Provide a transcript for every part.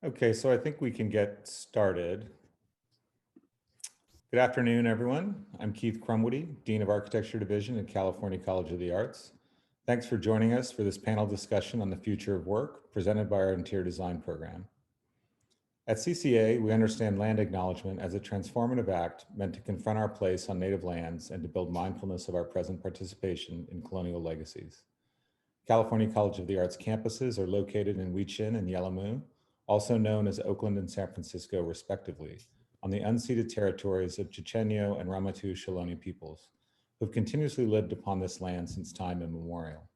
Okay, so I think we can get started. Good afternoon, everyone. I'm Keith Crumwoody, Dean of Architecture Division at California College of the Arts. Thanks for joining us for this panel discussion on the future of work presented by our interior design program. At CCA, we understand land acknowledgement as a transformative act meant to confront our place on native lands and to build mindfulness of our present participation in colonial legacies. California College of the Arts campuses are located in Huichin and Yelamu, also known as Oakland and San Francisco, respectively, on the unceded territories of Chochenyo and Ramaytush Ohlone peoples, who have continuously lived upon this land since time immemorial.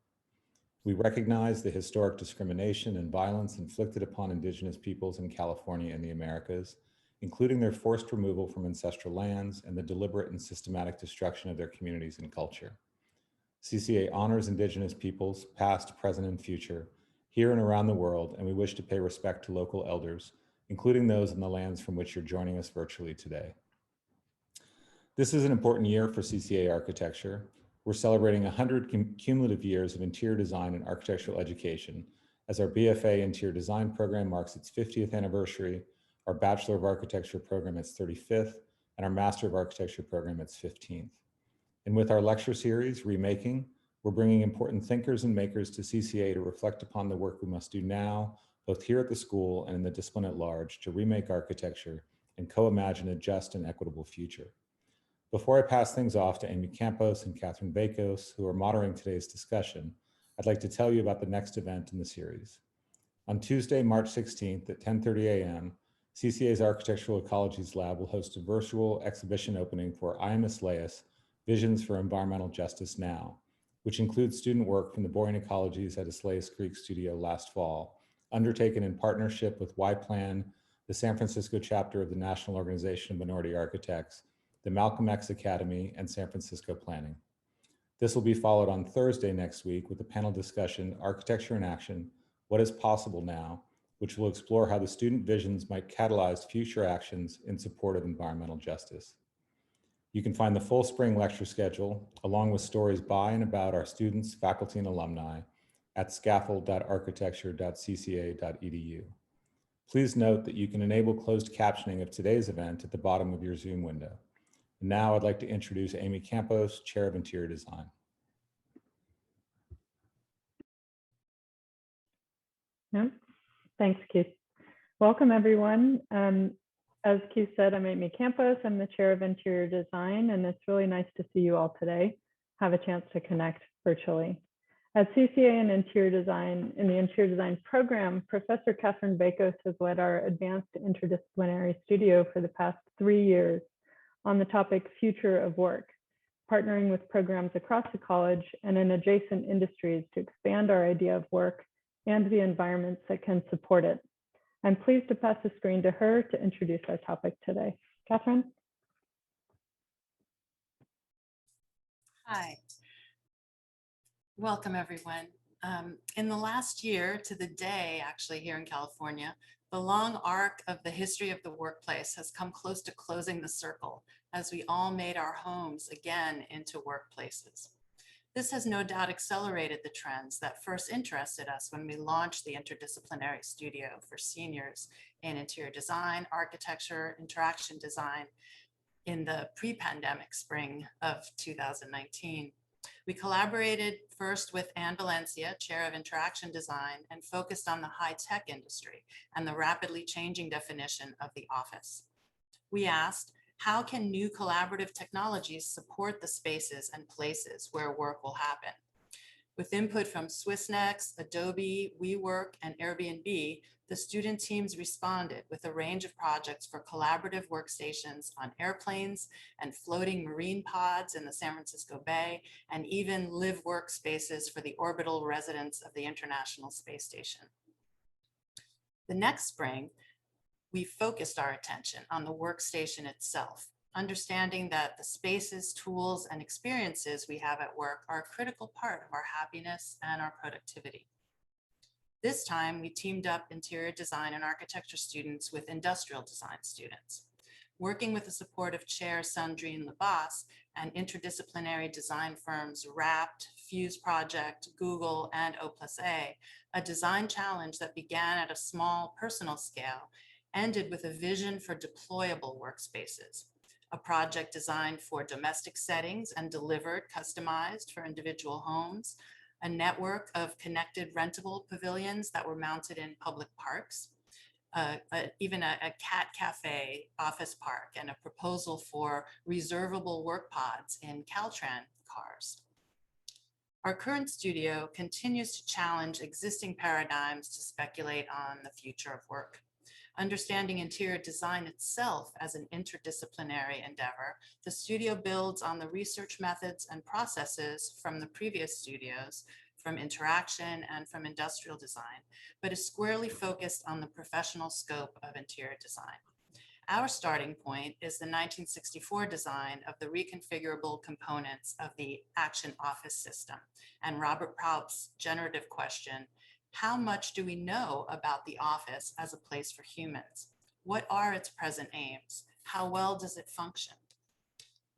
We recognize the historic discrimination and violence inflicted upon Indigenous peoples in California and the Americas, including their forced removal from ancestral lands and the deliberate and systematic destruction of their communities and culture. CCA honors Indigenous peoples, past, present, and future, here and around the world, and we wish to pay respect to local elders, including those in the lands from which you're joining us virtually today. This is an important year for CCA architecture. We're celebrating 100 cumulative years of interior design and architectural education, as our BFA interior design program marks its 50th anniversary, our Bachelor of Architecture program its 35th, and our Master of Architecture program its 15th. And with our lecture series, Remaking, we're bringing important thinkers and makers to CCA to reflect upon the work we must do now, both here at the school and in the discipline at large, to remake architecture and co-imagine a just and equitable future. Before I pass things off to Amy Campos and Catherine Bakos, who are moderating today's discussion, I'd like to tell you about the next event in the series. On Tuesday, March 16th at 10:30 a.m., CCA's Architectural Ecologies Lab will host a virtual exhibition opening for Iamus Laus, Visions for Environmental Justice Now, which includes student work from the Borean Ecologies at Aslayas Creek studio last fall, undertaken in partnership with Y-Plan, the San Francisco chapter of the National Organization of Minority Architects, the Malcolm X Academy, and San Francisco Planning. This will be followed on Thursday next week with a panel discussion, Architecture in Action, What is Possible Now, which will explore how the student visions might catalyze future actions in support of environmental justice. You can find the full spring lecture schedule, along with stories by and about our students, faculty, and alumni at scaffold.architecture.cca.edu. Please note that you can enable closed captioning of today's event at the bottom of your Zoom window. And now I'd like to introduce Amy Campos, Chair of Interior Design. Yeah. Thanks, Keith. Welcome, everyone. As Keith said, I'm Amy Campos. I'm the Chair of Interior Design, and it's really nice to see you all today, have a chance to connect virtually. At CCA in Interior Design, in the Interior Design program, Professor Catherine Bakos has led our advanced interdisciplinary studio for the past 3 years on the topic Future of Work, partnering with programs across the college and in adjacent industries to expand our idea of work and the environments that can support it. I'm pleased to pass the screen to her to introduce our topic today. Catherine? Hi. Welcome, everyone. In the last year to the day, actually, here in California, the long arc of the history of the workplace has come close to closing the circle as we all made our homes again into workplaces. This has no doubt accelerated the trends that first interested us when we launched the interdisciplinary studio for seniors in interior design, architecture, interaction design in the pre-pandemic spring of 2019. We collaborated first with Anne Valencia, Chair of Interaction Design, and focused on the high-tech industry and the rapidly changing definition of the office. We asked, how can new collaborative technologies support the spaces and places where work will happen? With input from Swissnex, Adobe, WeWork, and Airbnb, the student teams responded with a range of projects for collaborative workstations on airplanes and floating marine pods in the San Francisco Bay, and even live workspaces for the orbital residents of the International Space Station. The next spring, we focused our attention on the workstation itself, understanding that the spaces, tools, and experiences we have at work are a critical part of our happiness and our productivity. This time, we teamed up interior design and architecture students with industrial design students. working with the support of Chair Sandrine Labas and interdisciplinary design firms Wrapped, Fuse Project, Google, and O+A, a design challenge that began at a small personal scale ended with a vision for deployable workspaces, a project designed for domestic settings and delivered customized for individual homes, a network of connected rentable pavilions that were mounted in public parks, even a cat cafe office park, and a proposal for reservable work pods in Caltran cars. Our current studio continues to challenge existing paradigms to speculate on the future of work. Understanding interior design itself as an interdisciplinary endeavor, the studio builds on the research methods and processes from the previous studios, from interaction and from industrial design, but is squarely focused on the professional scope of interior design. Our starting point is the 1964 design of the reconfigurable components of the Action Office system and Robert Propst's generative question, how much do we know about the office as a place for humans? What are its present aims? How well does it function?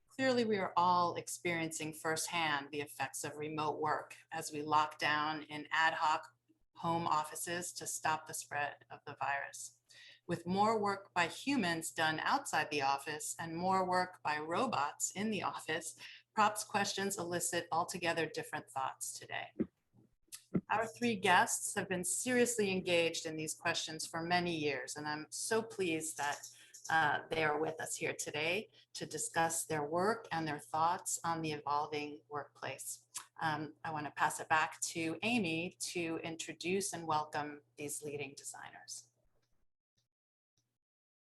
Clearly, we are all experiencing firsthand the effects of remote work as we lock down in ad hoc home offices to stop the spread of the virus. With more work by humans done outside the office and more work by robots in the office, Propst questions elicit altogether different thoughts today. Our three guests have been seriously engaged in these questions for many years, and I'm so pleased that they are with us here today to discuss their work and their thoughts on the evolving workplace. I want to pass it back to Amy to introduce and welcome these leading designers.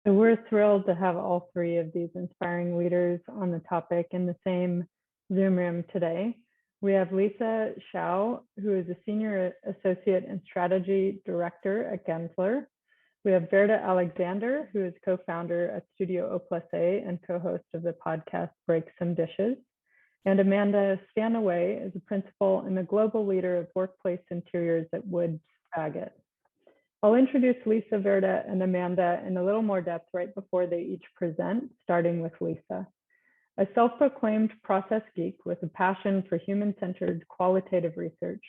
So we're thrilled to have all three of these inspiring leaders on the topic in the same Zoom room today. We have Lisa Shao, who is a Senior Associate and Strategy Director at Gensler. We have Verda Alexander, who is co-founder at Studio O+A and co-host of the podcast Break Some Dishes. And Amanda Stanaway is a principal and the global leader of workplace interiors at Woods Bagot. I'll introduce Lisa, Verda, and Amanda in a little more depth right before they each present, starting with Lisa. A self-proclaimed process geek with a passion for human-centered qualitative research,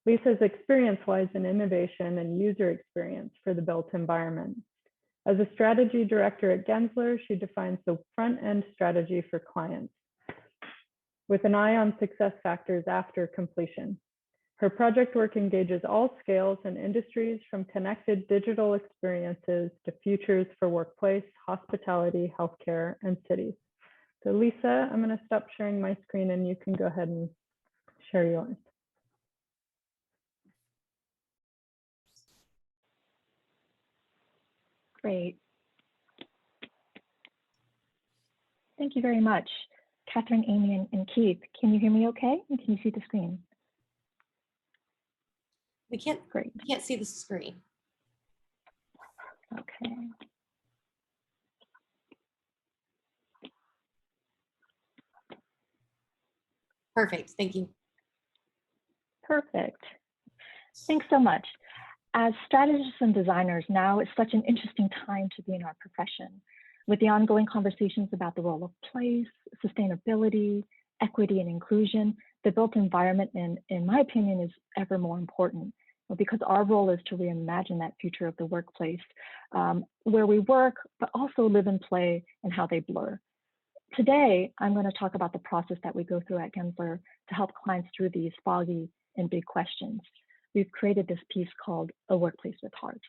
Lisa's experience lies in innovation and user experience for the built environment. As a strategy director at Gensler, she defines the front-end strategy for clients with an eye on success factors after completion. Her project work engages all scales and industries, from connected digital experiences to futures for workplace, hospitality, healthcare, and cities. So Lisa, I'm going to stop sharing my screen and you can go ahead and share yours. Great. Thank you very much, Catherine, Amy, and Keith. Can you hear me okay? And can you see the screen? We can't see the screen. Okay. Perfect. Thank you. Perfect. Thanks so much. As strategists and designers, now it's such an interesting time to be in our profession. With the ongoing conversations about the role of place, sustainability, equity, and inclusion, the built environment, in my opinion, is ever more important, because our role is to reimagine that future of the workplace, where we work, but also live and play and how they blur. Today, I'm going to talk about the process that we go through at Gensler to help clients through these foggy and big questions. We've created this piece called A Workplace with Heart.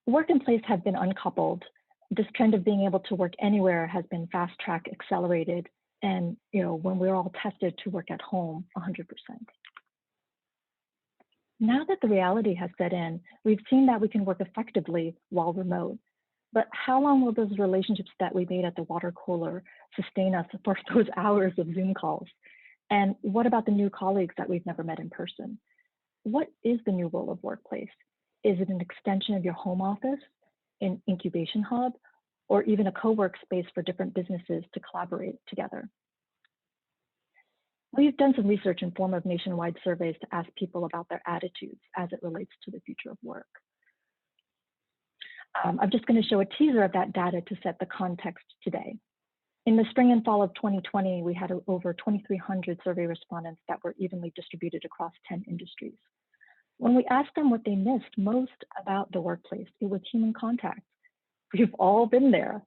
Work and place have been uncoupled. This trend of being able to work anywhere has been fast-track accelerated, and when we're all tested to work at home 100%. Now that the reality has set in, we've seen that we can work effectively while remote. But how long will those relationships that we made at the water cooler sustain us for those hours of Zoom calls? And what about the new colleagues that we've never met in person? What is the new role of workplace? Is it an extension of your home office, an incubation hub, or even a co-work space for different businesses to collaborate together? We've done some research in form of nationwide surveys to ask people about their attitudes as it relates to the future of work. I'm just going to show a teaser of that data to set the context today. In the spring and fall of 2020, we had over 2,300 survey respondents that were evenly distributed across 10 industries. When we asked them what they missed most about the workplace, it was human contact. We've all been there.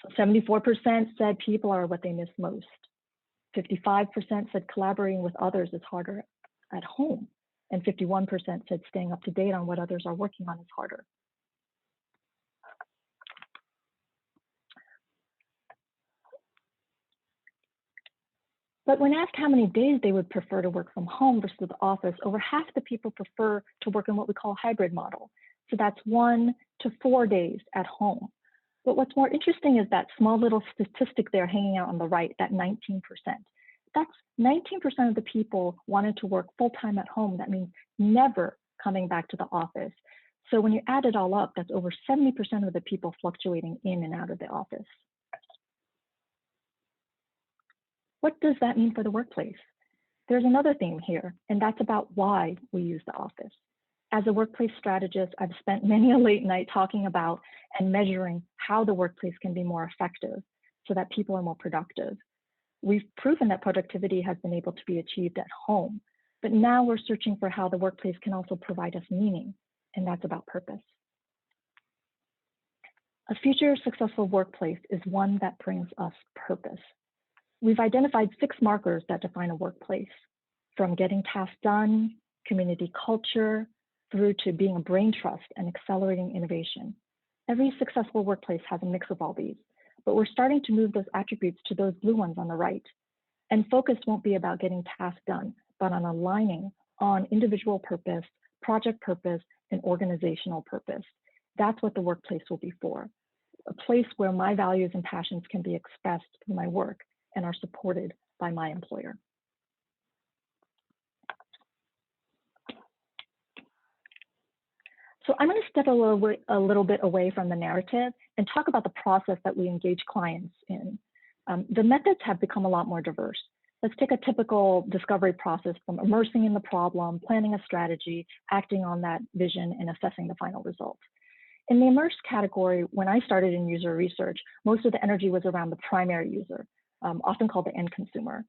So 74% said people are what they miss most. 55% said collaborating with others is harder at home. And 51% said staying up to date on what others are working on is harder. But when asked how many days they would prefer to work from home versus the office, over half the people prefer to work in what we call a hybrid model. So that's 1 to 4 days at home. But what's more interesting is that small little statistic there hanging out on the right, that 19%. That's 19% of the people wanted to work full-time at home. That means never coming back to the office. So when you add it all up, that's over 70% of the people fluctuating in and out of the office. What does that mean for the workplace? There's another theme here, and that's about why we use the office. As a workplace strategist, I've spent many a late night talking about and measuring how the workplace can be more effective so that people are more productive. We've proven that productivity has been able to be achieved at home, but now we're searching for how the workplace can also provide us meaning, and that's about purpose. A future successful workplace is one that brings us purpose. We've identified 6 markers that define a workplace, from getting tasks done, community culture, through to being a brain trust and accelerating innovation. Every successful workplace has a mix of all these, but we're starting to move those attributes to those blue ones on the right. And focus won't be about getting tasks done, but on aligning on individual purpose, project purpose, and organizational purpose. That's what the workplace will be for, a place where my values and passions can be expressed through my work and are supported by my employer. So I'm going to step a little bit away from the narrative and talk about the process that we engage clients in. The methods have become a lot more diverse. Let's take a typical discovery process from immersing in the problem, planning a strategy, acting on that vision, and assessing the final result. In the immerse category, when I started in user research, most of the energy was around the primary user, often called the end consumer.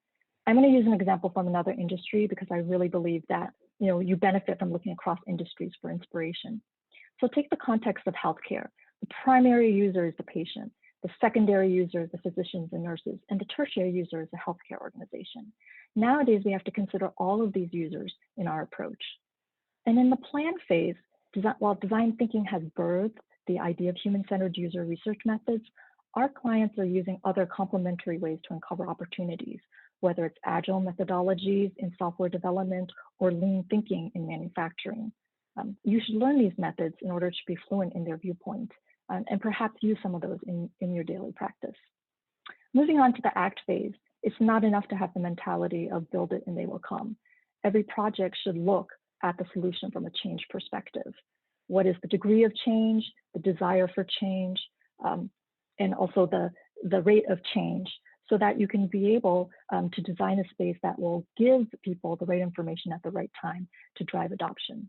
I'm going to use an example from another industry because I really believe that you benefit from looking across industries for inspiration. So take the context of healthcare. The primary user is the patient. The secondary user is the physicians and nurses, and the tertiary user is the healthcare organization. Nowadays, we have to consider all of these users in our approach. And in the plan phase, while design thinking has birthed the idea of human-centered user research methods, our clients are using other complementary ways to uncover opportunities, whether it's agile methodologies in software development or lean thinking in manufacturing. You should learn these methods in order to be fluent in their viewpoint, and perhaps use some of those in your daily practice. Moving on to the act phase, it's not enough to have the mentality of build it and they will come. Every project should look at the solution from a change perspective. What is the degree of change, the desire for change, and also the rate of change, so that you can be able to design a space that will give people the right information at the right time to drive adoption.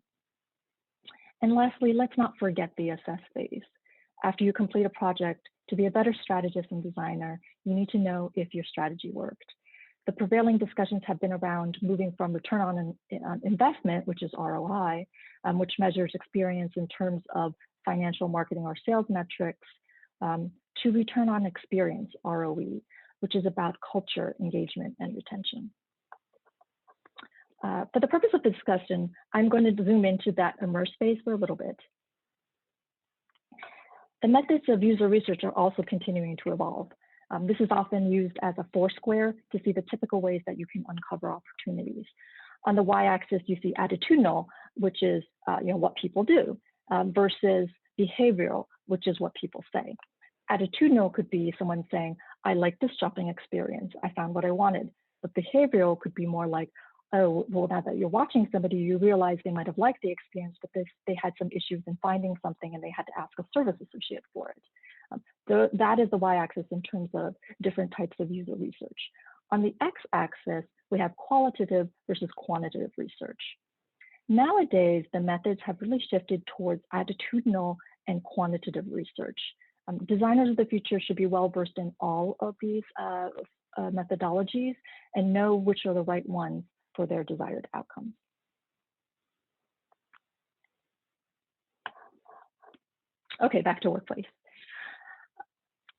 And lastly, let's not forget the assess phase. After you complete a project, to be a better strategist and designer, you need to know if your strategy worked. The prevailing discussions have been around moving from return on investment, which is ROI, which measures experience in terms of financial, marketing, or sales metrics, to return on experience, ROE, which is about culture, engagement, and retention. For the purpose of the discussion, I'm going to zoom into that immerse phase for a little bit. The methods of user research are also continuing to evolve. This is often used as a foursquare to see the typical ways that you can uncover opportunities. On the y-axis, you see attitudinal, which is what people do, versus behavioral, which is what people say. Attitudinal could be someone saying, I like this shopping experience, I found what I wanted. But behavioral could be more like, oh, well, now that you're watching somebody, you realize they might have liked the experience, but they had some issues in finding something and they had to ask a service associate for it. So that is the y-axis in terms of different types of user research. On the x-axis, we have qualitative versus quantitative research. Nowadays, the methods have really shifted towards attitudinal and quantitative research. Designers of the future should be well-versed in all of these methodologies and know which are the right ones for their desired outcomes. Okay, back to workplace.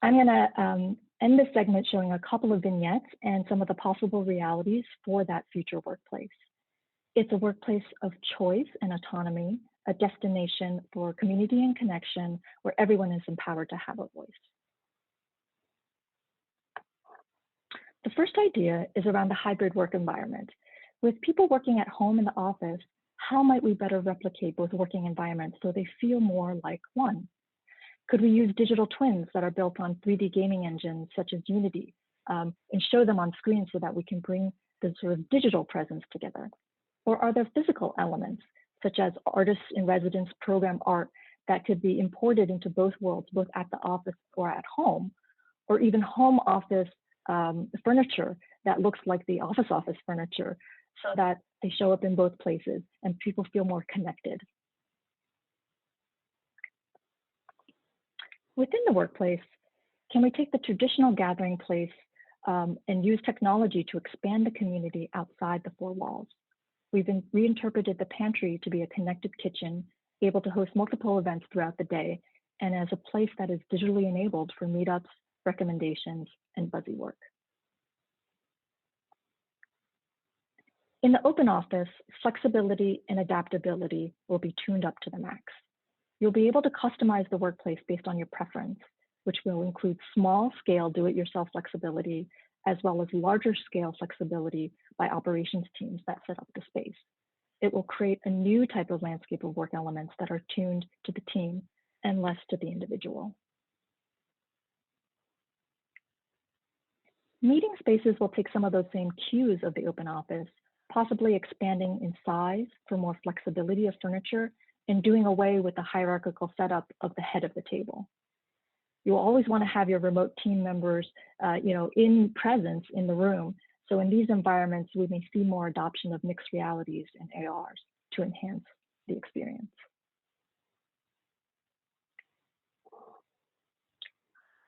I'm gonna end this segment showing a couple of vignettes and some of the possible realities for that future workplace. It's a workplace of choice and autonomy, a destination for community and connection where everyone is empowered to have a voice. The first idea is around the hybrid work environment. With people working at home in the office, how might we better replicate both working environments so they feel more like one? Could we use digital twins that are built on 3D gaming engines such as Unity and show them on screen so that we can bring the sort of digital presence together? Or are there physical elements, such as artists in residence program art that could be imported into both worlds, both at the office or at home, or even home office furniture that looks like the office furniture so that they show up in both places and people feel more connected. Within the workplace, can we take the traditional gathering place and use technology to expand the community outside the four walls? We've reinterpreted the pantry to be a connected kitchen, able to host multiple events throughout the day, and as a place that is digitally enabled for meetups, recommendations, and buzzy work. In the open office, flexibility and adaptability will be tuned up to the max. You'll be able to customize the workplace based on your preference, which will include small-scale do-it-yourself flexibility, as well as larger-scale flexibility by operations teams that set up the space. It will create a new type of landscape of work elements that are tuned to the team and less to the individual. Meeting spaces will take some of those same cues of the open office, possibly expanding in size for more flexibility of furniture and doing away with the hierarchical setup of the head of the table. You'll always want to have your remote team members in presence in the room. So in these environments, we may see more adoption of mixed realities and ARs to enhance the experience.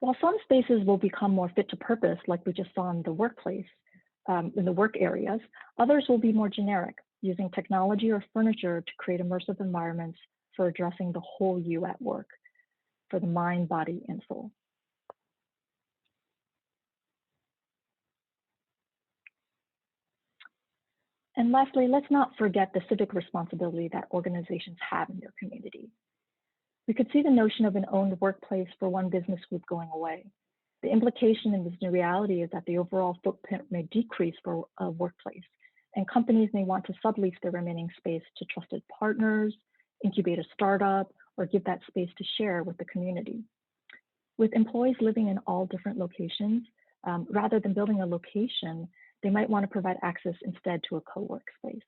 While some spaces will become more fit to purpose, like we just saw in the workplace, in the work areas, others will be more generic, using technology or furniture to create immersive environments for addressing the whole you at work, for the mind, body, and soul. And lastly, let's not forget the civic responsibility that organizations have in their community. We could see the notion of an owned workplace for one business group going away. The implication in this new reality is that the overall footprint may decrease for a workplace, and companies may want to sublease their remaining space to trusted partners, incubate a startup, or give that space to share with the community. With employees living in all different locations, rather than building a location, they might want to provide access instead to a co-work space.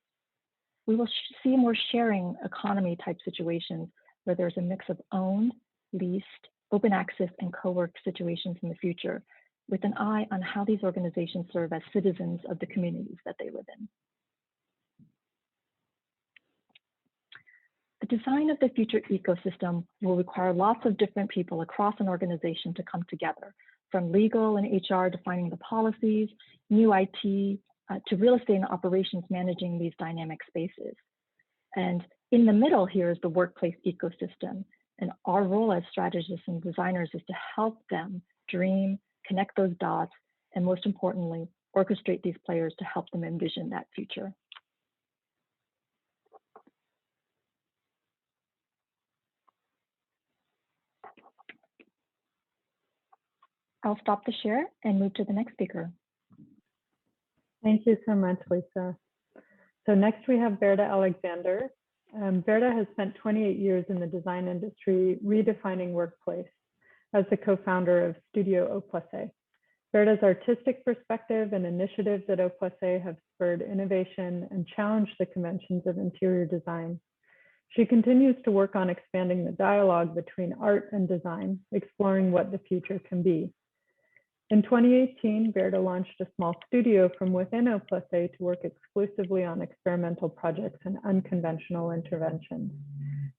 We will see more sharing economy type situations where there's a mix of owned, leased, open access, and co-work situations in the future, with an eye on how these organizations serve as citizens of the communities that they live in. The design of the future ecosystem will require lots of different people across an organization to come together, from legal and HR defining the policies, new IT, to real estate and operations managing these dynamic spaces. And in the middle here is the workplace ecosystem. And our role as strategists and designers is to help them dream, connect those dots, and most importantly, orchestrate these players to help them envision that future. I'll stop the share and move to the next speaker. Thank you so much, Lisa. So next we have Berta Alexander. Berta has spent 28 years in the design industry redefining workplace as the co-founder of Studio O+A. Berta's artistic perspective and initiatives at O+A have spurred innovation and challenged the conventions of interior design. She continues to work on expanding the dialogue between art and design, exploring what the future can be. In 2018, Verda launched a small studio from within O+A to work exclusively on experimental projects and unconventional interventions.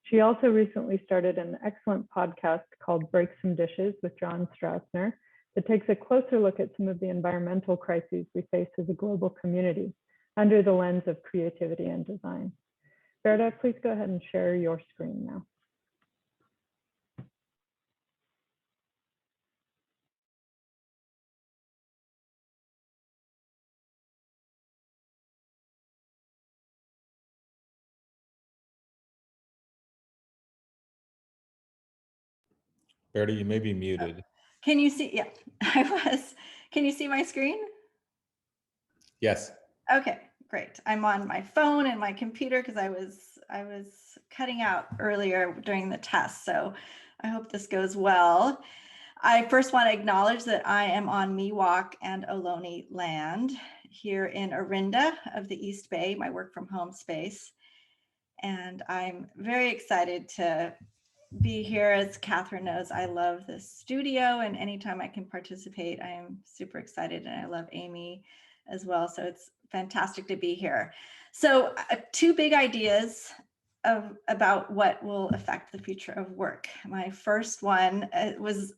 She also recently started an excellent podcast called Break Some Dishes with John Strassner that takes a closer look at some of the environmental crises we face as a global community under the lens of creativity and design. Verda, please go ahead and share your screen now. Verda, you may be muted. Can you see? Yeah, I was. Can you see my screen? Yes. Okay, great. I'm on my phone and my computer because I was cutting out earlier during the test. So I hope this goes well. I first want to acknowledge that I am on Miwok and Ohlone land here in Orinda of the East Bay, my work from home space. And I'm very excited to be here. As Catherine knows, I love this studio, and anytime I can participate, I am super excited, and I love Amy as well. So it's fantastic to be here. So two big ideas about what will affect the future of work. My first one was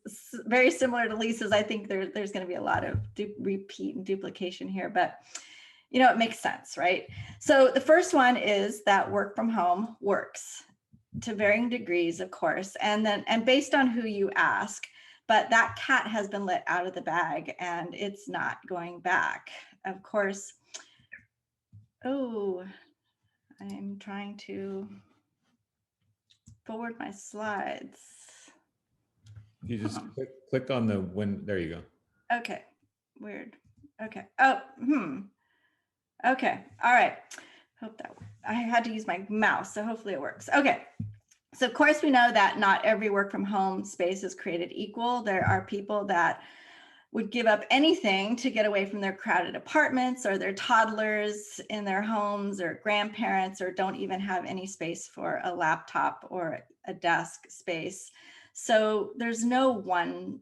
very similar to Lisa's. I think there's going to be a lot of repeat and duplication here, but you know, it makes sense, right? So the first one is that work from home works to varying degrees, of course, and based on who you ask, but that cat has been let out of the bag and it's not going back. Of course. Oh, I'm trying to forward my slides. You just click on the there you go. Okay, weird. Okay. Oh, okay. All right. Hope that I had to use my mouse, so hopefully it works. Okay. So of course we know that not every work from home space is created equal. There are people that would give up anything to get away from their crowded apartments or their toddlers in their homes or grandparents, or don't even have any space for a laptop or a desk space. So there's no one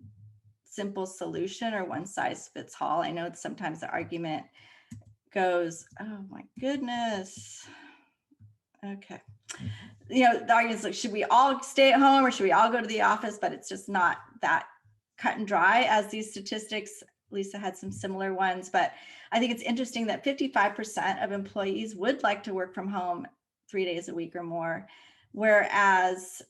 simple solution or one size fits all. I know sometimes the argument goes, oh my goodness. Okay. You know, the argument is like, should we all stay at home or should we all go to the office? But it's just not that cut and dry as these statistics. Lisa had some similar ones, but I think it's interesting that 55% of employees would like to work from home 3 days a week or more, whereas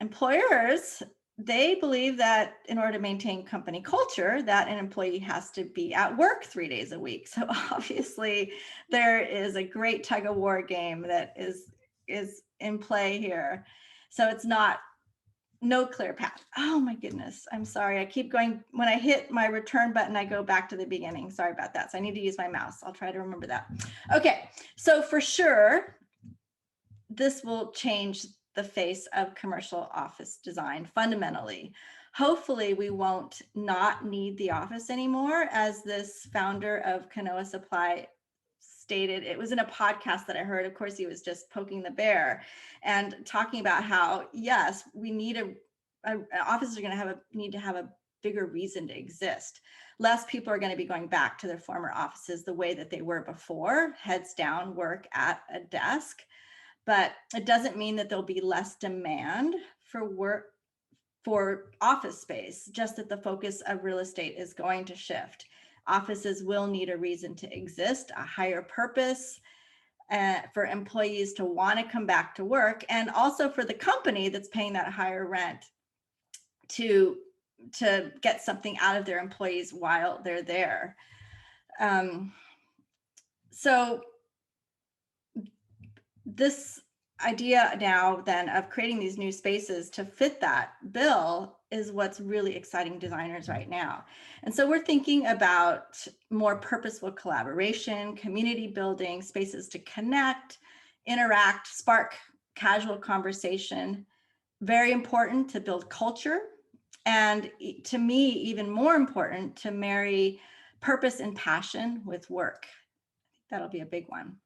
employers, they believe that in order to maintain company culture, that an employee has to be at work 3 days a week. So obviously there is a great tug of war game that is in play here. So it's no clear path. Oh my goodness. I'm sorry. I keep going. When I hit my return button, I go back to the beginning. Sorry about that. So I need to use my mouse. I'll try to remember that. Okay. So for sure, this will change the face of commercial office design fundamentally. Hopefully we won't not need the office anymore, as this founder of Kanoa Supply stated. It was in a podcast that I heard. Of course, he was just poking the bear and talking about how, yes, we need offices are going to need to have a bigger reason to exist. Less people are going to be going back to their former offices the way that they were before, heads down, work at a desk. But it doesn't mean that there'll be less demand for office space, just that the focus of real estate is going to shift. Offices will need a reason to exist, a higher purpose for employees to want to come back to work, and also for the company that's paying that higher rent to get something out of their employees while they're there. So this idea now then of creating these new spaces to fit that bill is what's really exciting designers right now. And so we're thinking about more purposeful collaboration, community building, spaces to connect, interact, spark casual conversation. Very important to build culture. And to me, even more important, to marry purpose and passion with work. That'll be a big one.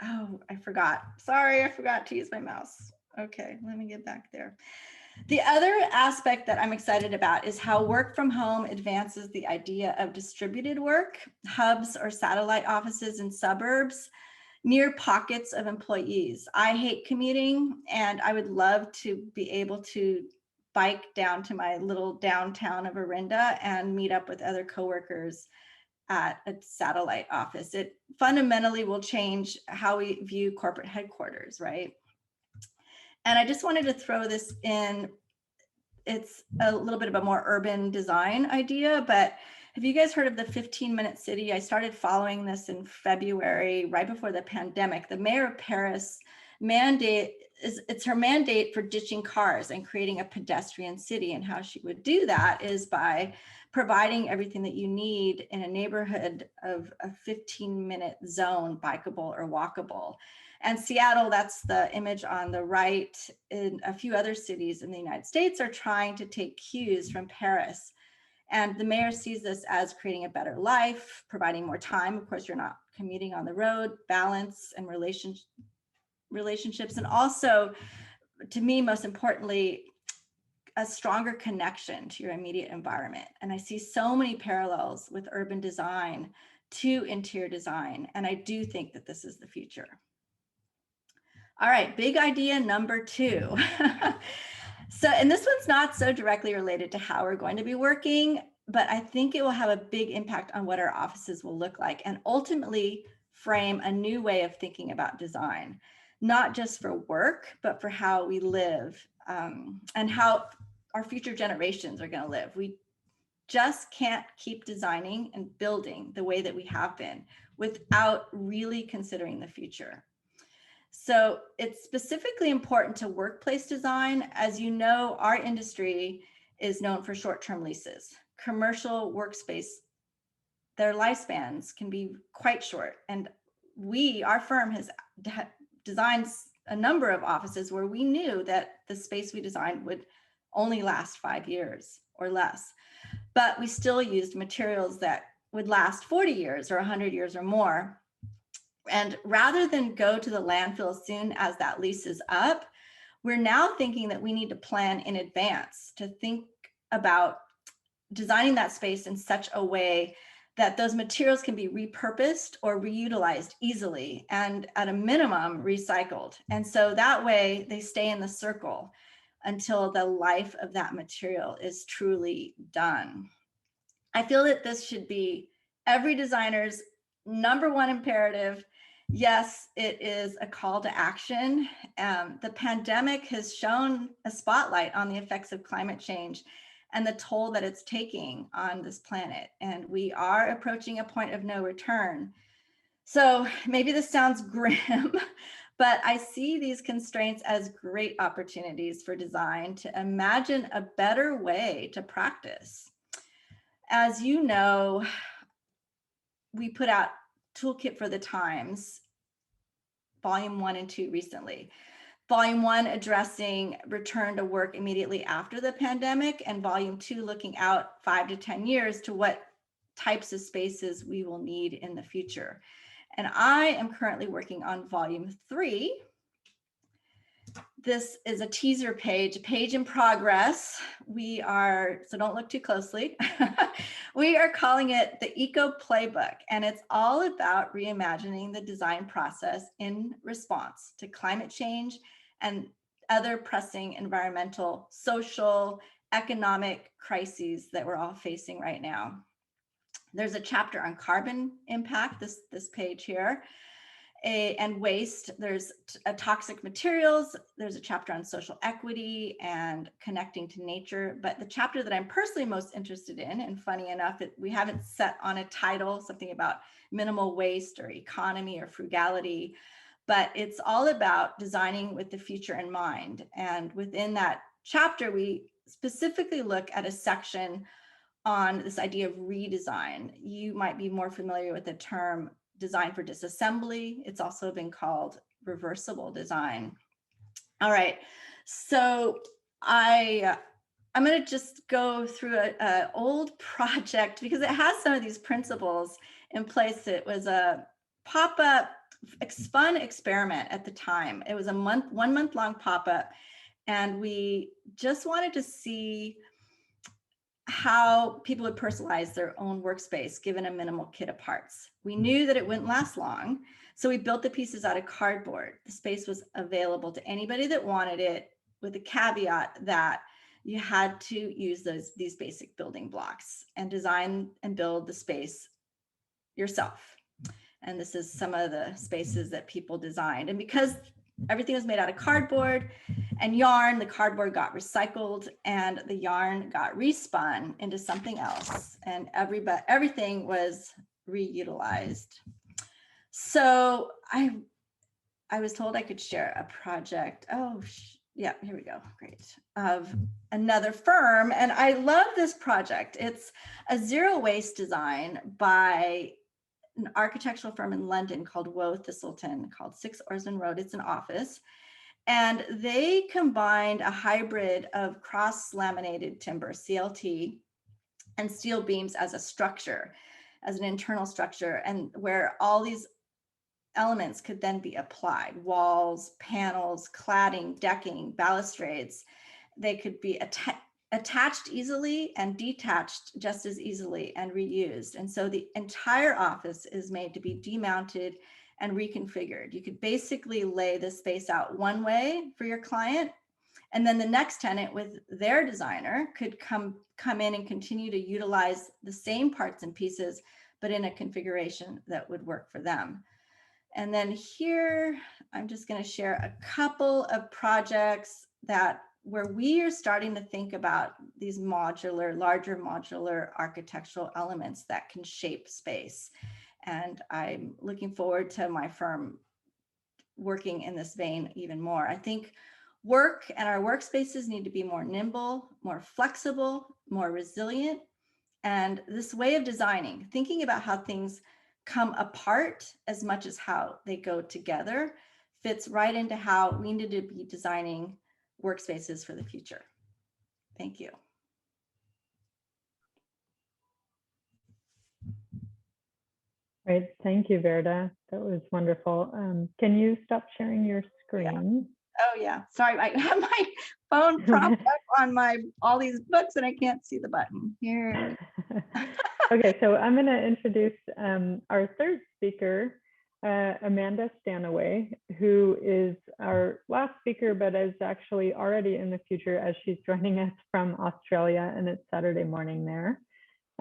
Oh, I forgot. Sorry, I forgot to use my mouse. Okay, let me get back there. The other aspect that I'm excited about is how work from home advances the idea of distributed work, hubs or satellite offices in suburbs near pockets of employees. I hate commuting, and I would love to be able to bike down to my little downtown of Orinda and meet up with other coworkers at a satellite office. It fundamentally will change how we view corporate headquarters, right? And I just wanted to throw this in. It's a little bit of a more urban design idea, but have you guys heard of the 15-minute city? I started following this in February, right before the pandemic. The mayor of Paris it's her mandate for ditching cars and creating a pedestrian city. And how she would do that is by providing everything that you need in a neighborhood of a 15-minute zone, bikeable or walkable. And Seattle, that's the image on the right, in a few other cities in the United States are trying to take cues from Paris. And the mayor sees this as creating a better life, providing more time. Of course, you're not commuting on the road, balance and relationships, and also, to me, most importantly, a stronger connection to your immediate environment. And I see so many parallels with urban design to interior design. And I do think that this is the future. All right, big idea number 2. So, and this one's not so directly related to how we're going to be working, but I think it will have a big impact on what our offices will look like and ultimately frame a new way of thinking about design, not just for work, but for how we live and how our future generations are going to live. We just can't keep designing and building the way that we have been without really considering the future. So it's specifically important to workplace design. As you know, our industry is known for short-term leases. Commercial workspace, their lifespans can be quite short. And our firm has designed a number of offices where we knew that the space we designed would only last 5 years or less. But we still used materials that would last 40 years or 100 years or more. And rather than go to the landfill as soon as that lease is up, we're now thinking that we need to plan in advance to think about designing that space in such a way that those materials can be repurposed or reutilized easily and at a minimum recycled. And so that way they stay in the circle until the life of that material is truly done. I feel that this should be every designer's number one imperative. Yes, it is a call to action. The pandemic has shone a spotlight on the effects of climate change and the toll that it's taking on this planet. And we are approaching a point of no return. So maybe this sounds grim, but I see these constraints as great opportunities for design to imagine a better way to practice. As you know, we put out Toolkit for the Times, Volume 1 and 2 recently. Volume 1 addressing return to work immediately after the pandemic, and Volume 2 looking out 5 to 10 years to what types of spaces we will need in the future. And I am currently working on Volume 3. This is a teaser page, a page in progress. So don't look too closely. We are calling it the Eco Playbook, and it's all about reimagining the design process in response to climate change and other pressing environmental, social, economic crises that we're all facing right now. There's a chapter on carbon impact, this page here. And waste, there's toxic materials, there's a chapter on social equity and connecting to nature. But the chapter that I'm personally most interested in, and funny enough, we haven't set on a title, something about minimal waste or economy or frugality, but it's all about designing with the future in mind. And within that chapter, we specifically look at a section on this idea of redesign. You might be more familiar with the term design for disassembly. It's also been called reversible design. All right, so I'm going to just go through an old project because it has some of these principles in place. It was a pop-up fun experiment at the time. It was a 1 month long pop-up, And we just wanted to see how people would personalize their own workspace given a minimal kit of parts. We knew that it wouldn't last long, so we built the pieces out of cardboard. The space was available to anybody that wanted it, with the caveat that you had to use these basic building blocks and design and build the space yourself. And this is some of the spaces that people designed. And because everything was made out of cardboard and yarn, the cardboard got recycled and the yarn got respun into something else, and everything was reutilized. So I was told I could share a project. Oh, yeah, here we go. Great. Of another firm. And I love this project. It's a zero waste design by an architectural firm in London called Woe Thistleton, called 6 Orsman Road. It's an office. And they combined a hybrid of cross-laminated timber, CLT, and steel beams as a structure, as an internal structure, and where all these elements could then be applied: walls, panels, cladding, decking, balustrades. They could be attached easily and detached just as easily and reused. And so the entire office is made to be demounted and reconfigured. You could basically lay the space out one way for your client, and then the next tenant with their designer could come in and continue to utilize the same parts and pieces, but in a configuration that would work for them. And then here, I'm just going to share a couple of projects where we are starting to think about these larger modular architectural elements that can shape space. And I'm looking forward to my firm working in this vein even more. I think work and our workspaces need to be more nimble, more flexible, more resilient. And this way of designing, thinking about how things come apart as much as how they go together, fits right into how we need to be designing workspaces for the future. Thank you. Great, thank you, Verda. That was wonderful. Can you stop sharing your screen? Yeah. Oh yeah, sorry, I have my phone propped up on all these books and I can't see the button here. Okay, so I'm going to introduce our third speaker, Amanda Stanaway, who is our last speaker, but is actually already in the future as she's joining us from Australia, and it's Saturday morning there.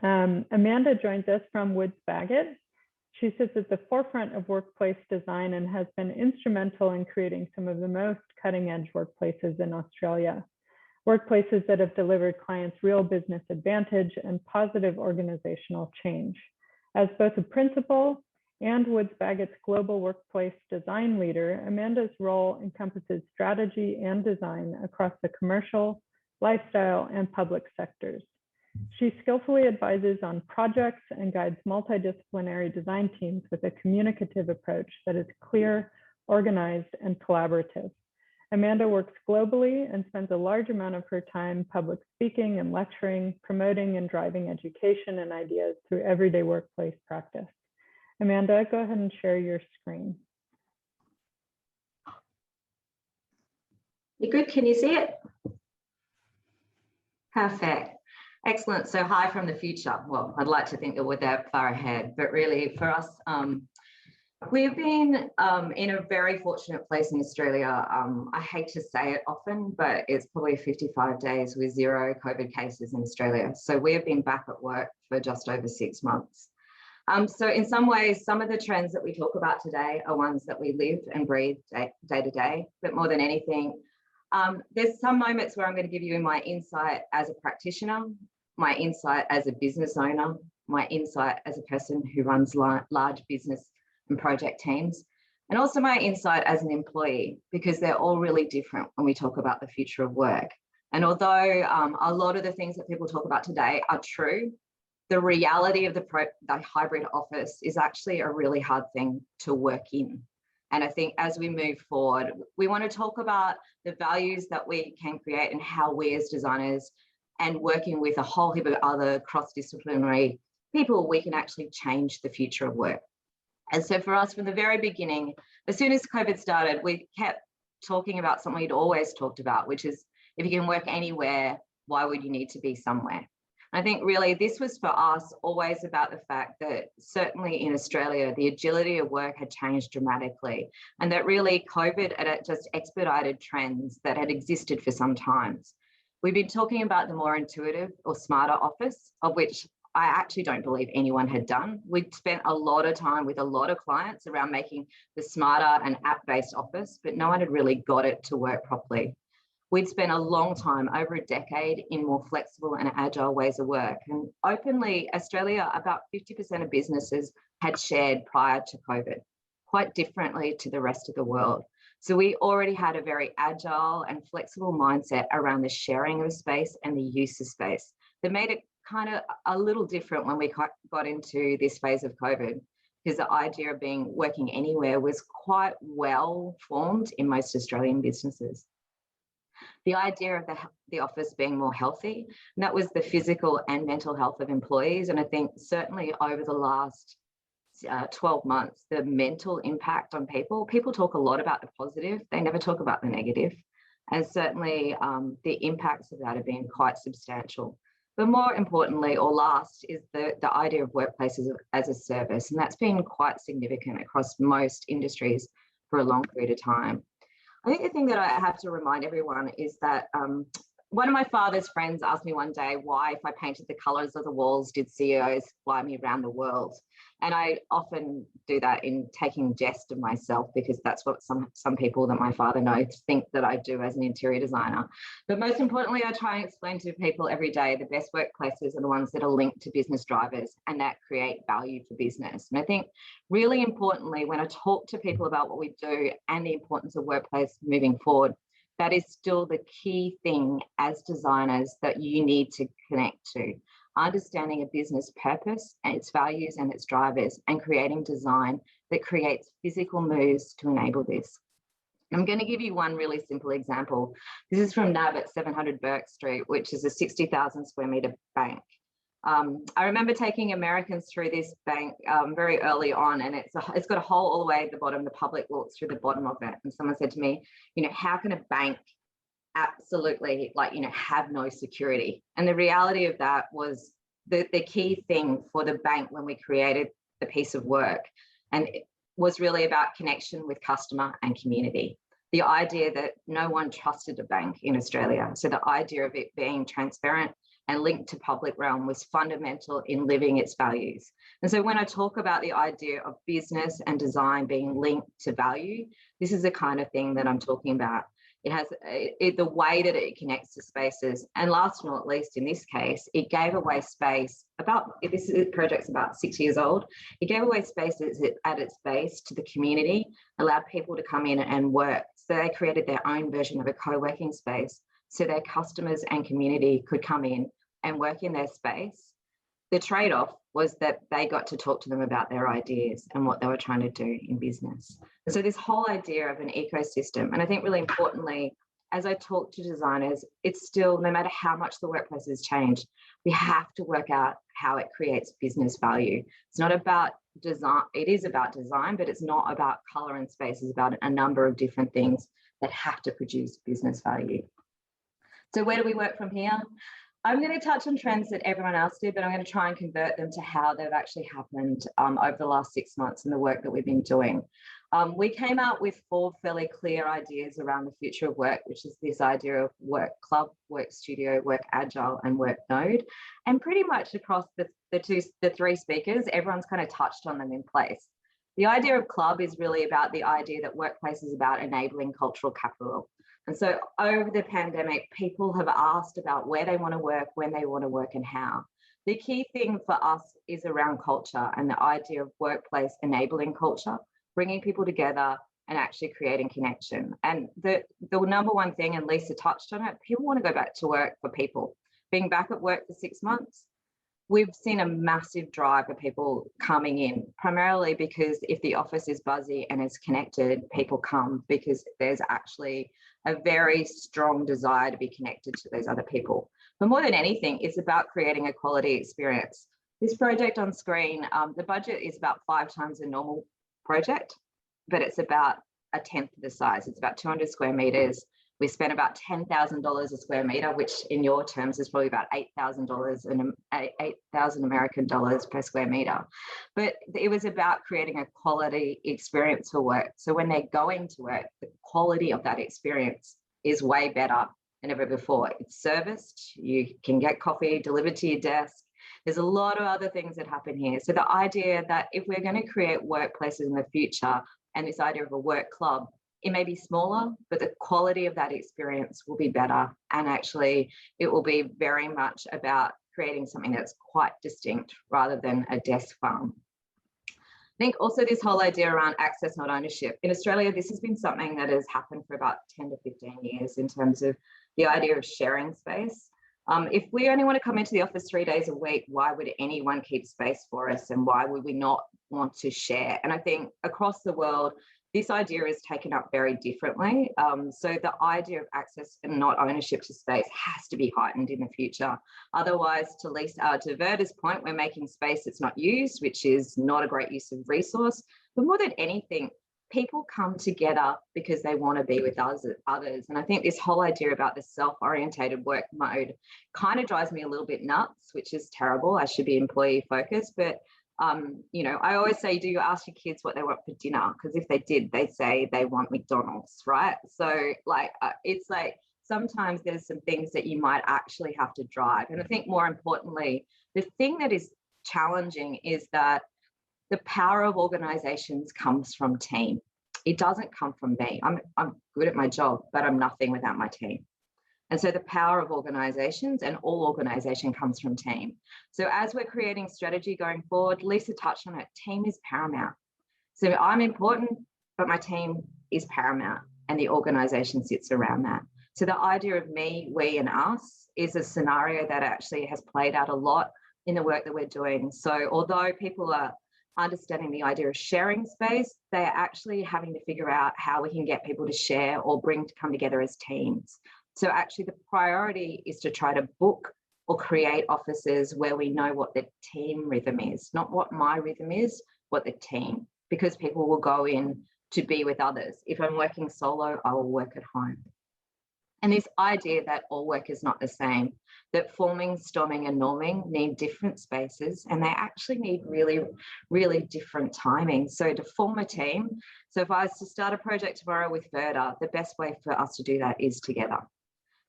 Amanda joins us from Woods Bagot. She sits at the forefront of workplace design and has been instrumental in creating some of the most cutting-edge workplaces in Australia. Workplaces that have delivered clients real business advantage and positive organizational change. As both a principal and Woods Bagot's global workplace design leader, Amanda's role encompasses strategy and design across the commercial, lifestyle, and public sectors. She skillfully advises on projects and guides multidisciplinary design teams with a communicative approach that is clear, organized, and collaborative. Amanda works globally and spends a large amount of her time public speaking and lecturing, promoting and driving education and ideas through everyday workplace practice. Amanda, go ahead and share your screen. You good? Can you see it? Perfect. Excellent. So hi from the future. Well, I'd like to think that we're that far ahead, but really for us, we've been in a very fortunate place in Australia. I hate to say it often, but it's probably 55 days with 0 COVID cases in Australia. So we have been back at work for just over 6 months. So in some ways, some of the trends that we talk about today are ones that we live and breathe day to day, but more than anything, there's some moments where I'm going to give you my insight as a practitioner, my insight as a business owner, my insight as a person who runs large business and project teams, and also my insight as an employee, because they're all really different when we talk about the future of work. And although a lot of the things that people talk about today are true, the reality of the hybrid office is actually a really hard thing to work in. And I think as we move forward, we want to talk about the values that we can create and how we as designers and working with a whole heap of other cross-disciplinary people, we can actually change the future of work. And so for us, from the very beginning, as soon as COVID started, we kept talking about something we'd always talked about, which is if you can work anywhere, why would you need to be somewhere? I think really this was for us always about the fact that certainly in Australia, the agility of work had changed dramatically, and that really COVID had just expedited trends that had existed for some time. We've been talking about the more intuitive or smarter office, of which I actually don't believe anyone had done. We'd spent a lot of time with a lot of clients around making the smarter and app-based office, but no one had really got it to work properly. We'd spent a long time, over a decade, in more flexible and agile ways of work. And openly, Australia, about 50% of businesses had shared prior to COVID, quite differently to the rest of the world. So we already had a very agile and flexible mindset around the sharing of space and the use of space that made it kind of a little different when we got into this phase of COVID, because the idea of working anywhere was quite well formed in most Australian businesses. The idea of the office being more healthy, and that was the physical and mental health of employees. And I think certainly over the last 12 months, the mental impact on people talk a lot about the positive, they never talk about the negative. And certainly the impacts of that have been quite substantial. But more importantly, or last, is the idea of workplaces as a service. And that's been quite significant across most industries for a long period of time. I think the thing that I have to remind everyone is that one of my father's friends asked me one day why, if I painted the colours of the walls, did CEOs fly me around the world? And I often do that in taking jest of myself, because that's what some people that my father knows think that I do as an interior designer. But most importantly, I try and explain to people every day the best workplaces are the ones that are linked to business drivers and that create value for business. And I think really importantly, when I talk to people about what we do and the importance of workplace moving forward, that is still the key thing as designers that you need to connect to. Understanding a business purpose and its values and its drivers, and creating design that creates physical moves to enable this. I'm going to give you one really simple example. This is from NAB at 700 Burke Street, which is a 60,000 square metre bank. I remember taking Americans through this bank very early on, and it's got a hole all the way at the bottom. The public walks through the bottom of it. And someone said to me, how can a bank absolutely have no security? And the reality of that was the key thing for the bank when we created the piece of work, and it was really about connection with customer and community. The idea that no one trusted a bank in Australia. So the idea of it being transparent and linked to public realm was fundamental in living its values. And so when I talk about the idea of business and design being linked to value, this is the kind of thing that I'm talking about. It has the way that it connects to spaces. And last but not least, in this case, it gave away space this project's about 6 years old. It gave away space at its base to the community, allowed people to come in and work. So they created their own version of a co-working space, so their customers and community could come in and work in their space. The trade-off was that they got to talk to them about their ideas and what they were trying to do in business. And so this whole idea of an ecosystem, and I think really importantly, as I talk to designers, it's still, no matter how much the workplace has changed, we have to work out how it creates business value. It's not about design, it is about design, but it's not about color and space. It's about a number of different things that have to produce business value. So where do we work from here? I'm going to touch on trends that everyone else did, but I'm going to try and convert them to how they've actually happened over the last 6 months and the work that we've been doing. We came out with 4 fairly clear ideas around the future of work, which is this idea of work club, work studio, work agile, and work node. And pretty much across the 3 speakers, everyone's kind of touched on them in place. The idea of club is really about the idea that workplace is about enabling cultural capital. And so over the pandemic, people have asked about where they want to work, when they want to work, and how. The key thing for us is around culture and the idea of workplace enabling culture, bringing people together and actually creating connection. And the number one thing, and Lisa touched on it, people want to go back to work for people. Being back at work for 6 months, we've seen a massive drive of people coming in, primarily because if the office is buzzy and is connected, people come because there's actually a very strong desire to be connected to those other people. But more than anything, it's about creating a quality experience. This project on screen, the budget is about 5 times a normal project, but it's about a tenth of the size. It's about 200 square meters. We spent about $10,000 a square meter, which in your terms is probably about $8,000 and 8,000 American dollars per square meter. But it was about creating a quality experience for work. So when they're going to work, the quality of that experience is way better than ever before. It's serviced. You can get coffee delivered to your desk. There's a lot of other things that happen here. So the idea that if we're going to create workplaces in the future, and this idea of a work club, it may be smaller, but the quality of that experience will be better. And actually, it will be very much about creating something that's quite distinct rather than a desk farm. I think also this whole idea around access, not ownership. In Australia, this has been something that has happened for about 10 to 15 years in terms of the idea of sharing space. If we only want to come into the office 3 days a week, why would anyone keep space for us? And why would we not want to share? And I think across the world, this idea is taken up very differently. So the idea of access and not ownership to space has to be heightened in the future. Otherwise, to Verda's point, we're making space that's not used, which is not a great use of resource. But more than anything, people come together because they want to be with others. And I think this whole idea about the self-orientated work mode kind of drives me a little bit nuts, which is terrible. I should be employee focused, but you know, I always say, do you ask your kids what they want for dinner? Because if they did, they'd say they want McDonald's, right? So like, it's like sometimes there's some things that you might actually have to drive. And I think more importantly, the thing that is challenging is that the power of organizations comes from team. It doesn't come from me. I'm good at my job, but I'm nothing without my team. And so the power of organizations, and all organization comes from team. So as we're creating strategy going forward, Lisa touched on it, team is paramount. So I'm important, but my team is paramount, and the organization sits around that. So the idea of me, we, and us is a scenario that actually has played out a lot in the work that we're doing. So although people are understanding the idea of sharing space, they are actually having to figure out how we can get people to share or come together as teams. So actually the priority is to try to book or create offices where we know what the team rhythm is, not what my rhythm is, what the team, because people will go in to be with others. If I'm working solo, I will work at home. And this idea that all work is not the same, that forming, storming, and norming need different spaces, and they actually need really, really different timing. So to form a team, so if I was to start a project tomorrow with Verda, the best way for us to do that is together.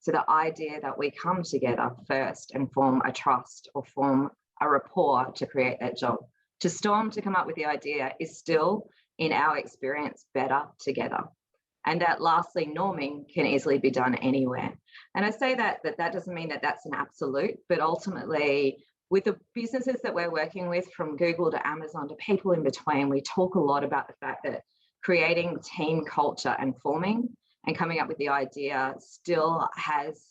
So the idea that we come together first and form a trust or form a rapport to create that job. To storm, to come up with the idea, is still, in our experience, better together. And that lastly, norming can easily be done anywhere. And I say that doesn't mean that that's an absolute, but ultimately with the businesses that we're working with, from Google to Amazon to people in between, we talk a lot about the fact that creating team culture and forming and coming up with the idea still has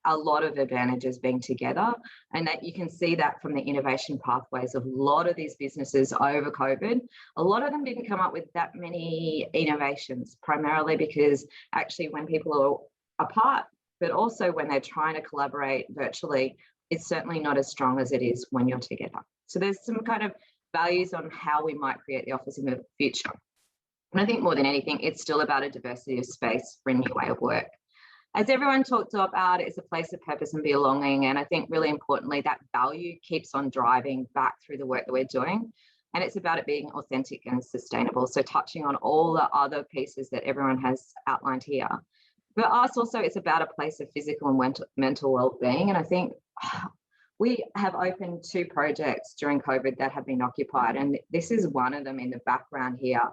a lot of advantages being together, and that you can see that from the innovation pathways of a lot of these businesses over COVID. A lot of them didn't come up with that many innovations, primarily because actually when people are apart, but also when they're trying to collaborate virtually, it's certainly not as strong as it is when you're together. So there's some kind of values on how we might create the office in the future. And I think more than anything, it's still about a diversity of space for a new way of work. As everyone talked about, it's a place of purpose and belonging. And I think really importantly, that value keeps on driving back through the work that we're doing. And it's about it being authentic and sustainable. So touching on all the other pieces that everyone has outlined here. But us also, it's about a place of physical and mental well-being. And I think we have opened 2 projects during COVID that have been occupied. And this is one of them in the background here.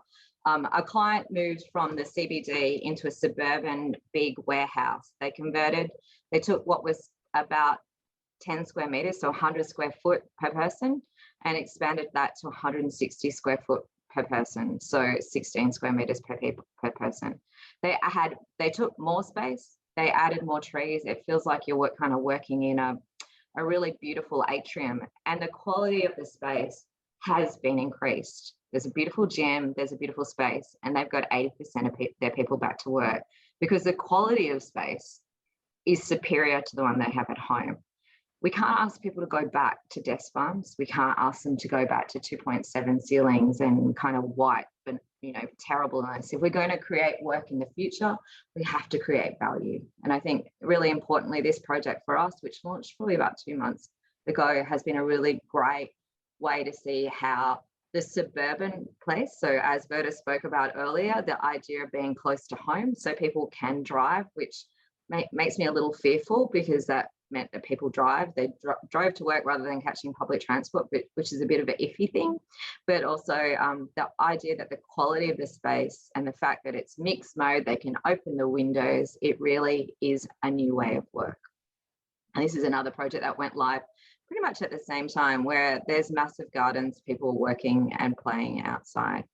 A client moved from the CBD into a suburban big warehouse. They took what was about 10 square meters, so 100 square foot per person, and expanded that to 160 square foot per person, so 16 square meters per person. They took more space, they added more trees. It feels like you're kind of working in a really beautiful atrium, and the quality of the space has been increased. There's a beautiful gym, there's a beautiful space, and they've got 80% of their people back to work because the quality of space is superior to the one they have at home. We can't ask people to go back to desk farms. We can't ask them to go back to 2.7 ceilings and kind of white terribleness. If we're going to create work in the future, we have to create value. And I think really importantly, this project for us, which launched probably about 2 months ago, has been a really great way to see how the suburban place, so as Verda spoke about earlier, the idea of being close to home so people can drive, which makes me a little fearful because that meant that people they drove to work rather than catching public transport, which is a bit of an iffy thing. But also the idea that the quality of the space and the fact that it's mixed mode, they can open the windows, it really is a new way of work. And this is another project that went live pretty much at the same time, where there's massive gardens, people working and playing outside.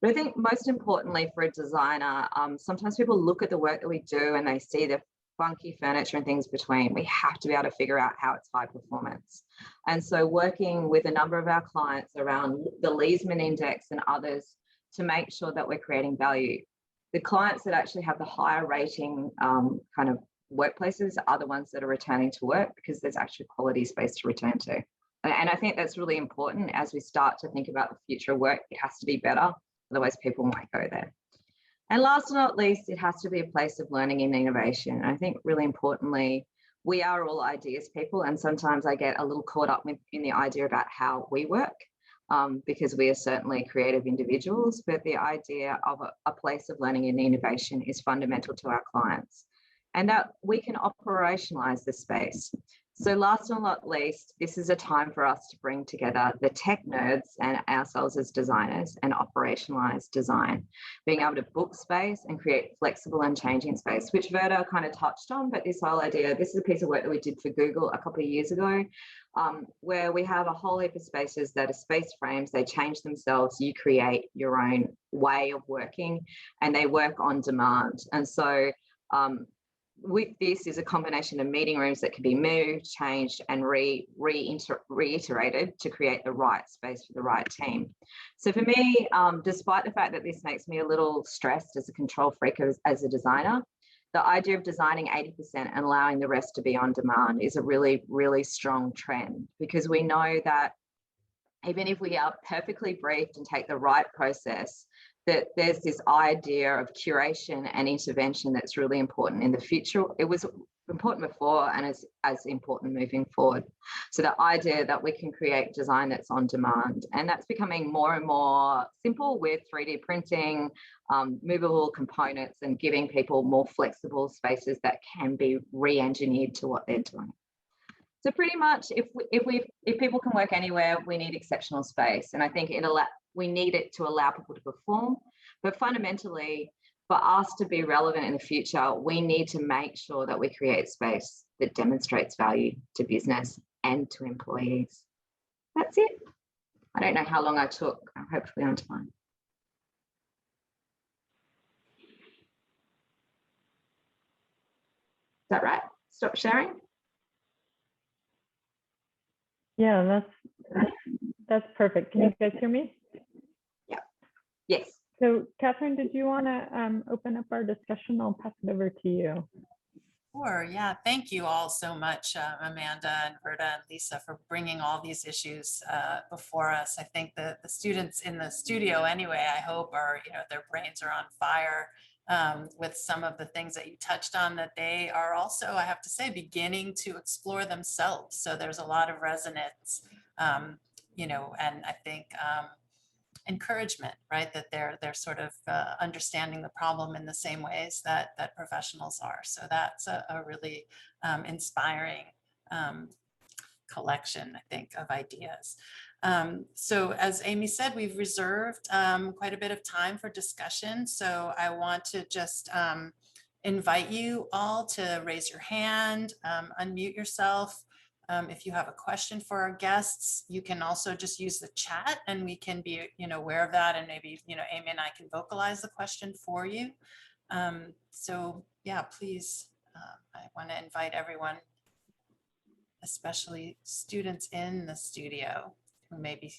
But I think most importantly for a designer, sometimes people look at the work that we do and they see the funky furniture and things between. We have to be able to figure out how it's high performance. And so working with a number of our clients around the Leesman Index and others to make sure that we're creating value. The clients that actually have the higher rating kind of workplaces are the ones that are returning to work because there's actually quality space to return to. And I think that's really important as we start to think about the future of work. It has to be better, otherwise people might go there. And last but not least, it has to be a place of learning and innovation. And I think really importantly, we are all ideas people, and sometimes I get a little caught up in the idea about how we work because we are certainly creative individuals, but the idea of a place of learning and innovation is fundamental to our clients, and that we can operationalize the space. So last but not least, this is a time for us to bring together the tech nerds and ourselves as designers and operationalize design, being able to book space and create flexible and changing space, which Verda kind of touched on, but this whole idea, this is a piece of work that we did for Google a couple of years ago, where we have a whole heap of spaces that are space frames, they change themselves, you create your own way of working, and they work on demand. And so, with this is a combination of meeting rooms that can be moved, changed, and reiterated to create the right space for the right team. So for me, despite the fact that this makes me a little stressed as a control freak as a designer, the idea of designing 80% and allowing the rest to be on demand is a really, really strong trend, because we know that even if we are perfectly briefed and take the right process, that there's this idea of curation and intervention that's really important in the future. It was important before and is as important moving forward. So the idea that we can create design that's on demand, and that's becoming more and more simple with 3D printing, movable components, and giving people more flexible spaces that can be re-engineered to what they're doing. So pretty much, if people can work anywhere, we need exceptional space, and I think we need it to allow people to perform. But fundamentally, for us to be relevant in the future, we need to make sure that we create space that demonstrates value to business and to employees. That's it. I don't know how long I took. I'm hopefully on time. Is that right? Stop sharing? Yeah, that's perfect. Can you guys hear me? Yeah. Yes. So Catherine, did you want to open up our discussion? I'll pass it over to you. Sure. Yeah. Thank you all so much, Amanda and Verda and Lisa, for bringing all these issues before us. I think the students in the studio anyway, I hope are, their brains are on fire with some of the things that you touched on, that they are also, I have to say, beginning to explore themselves. So there's a lot of resonance, and I think encouragement, right? That they're sort of understanding the problem in the same ways that professionals are. So that's a really inspiring collection, I think, of ideas. So as Amy said, we've reserved quite a bit of time for discussion. So I want to just invite you all to raise your hand, unmute yourself. If you have a question for our guests, you can also just use the chat and we can be, aware of that, and maybe, Amy and I can vocalize the question for you. So yeah, please, I want to invite everyone, especially students in the studio, who maybe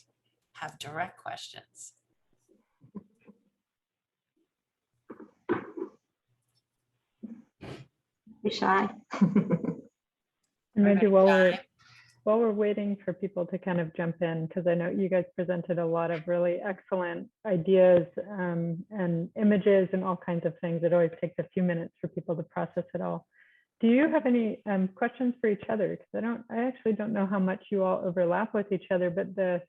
have direct questions. Be shy. Maybe while we're while we're waiting for people to kind of jump in, because I know you guys presented a lot of really excellent ideas and images and all kinds of things. It always takes a few minutes for people to process it all. Do you have any questions for each other? Because I actually don't know how much you all overlap with each other, but the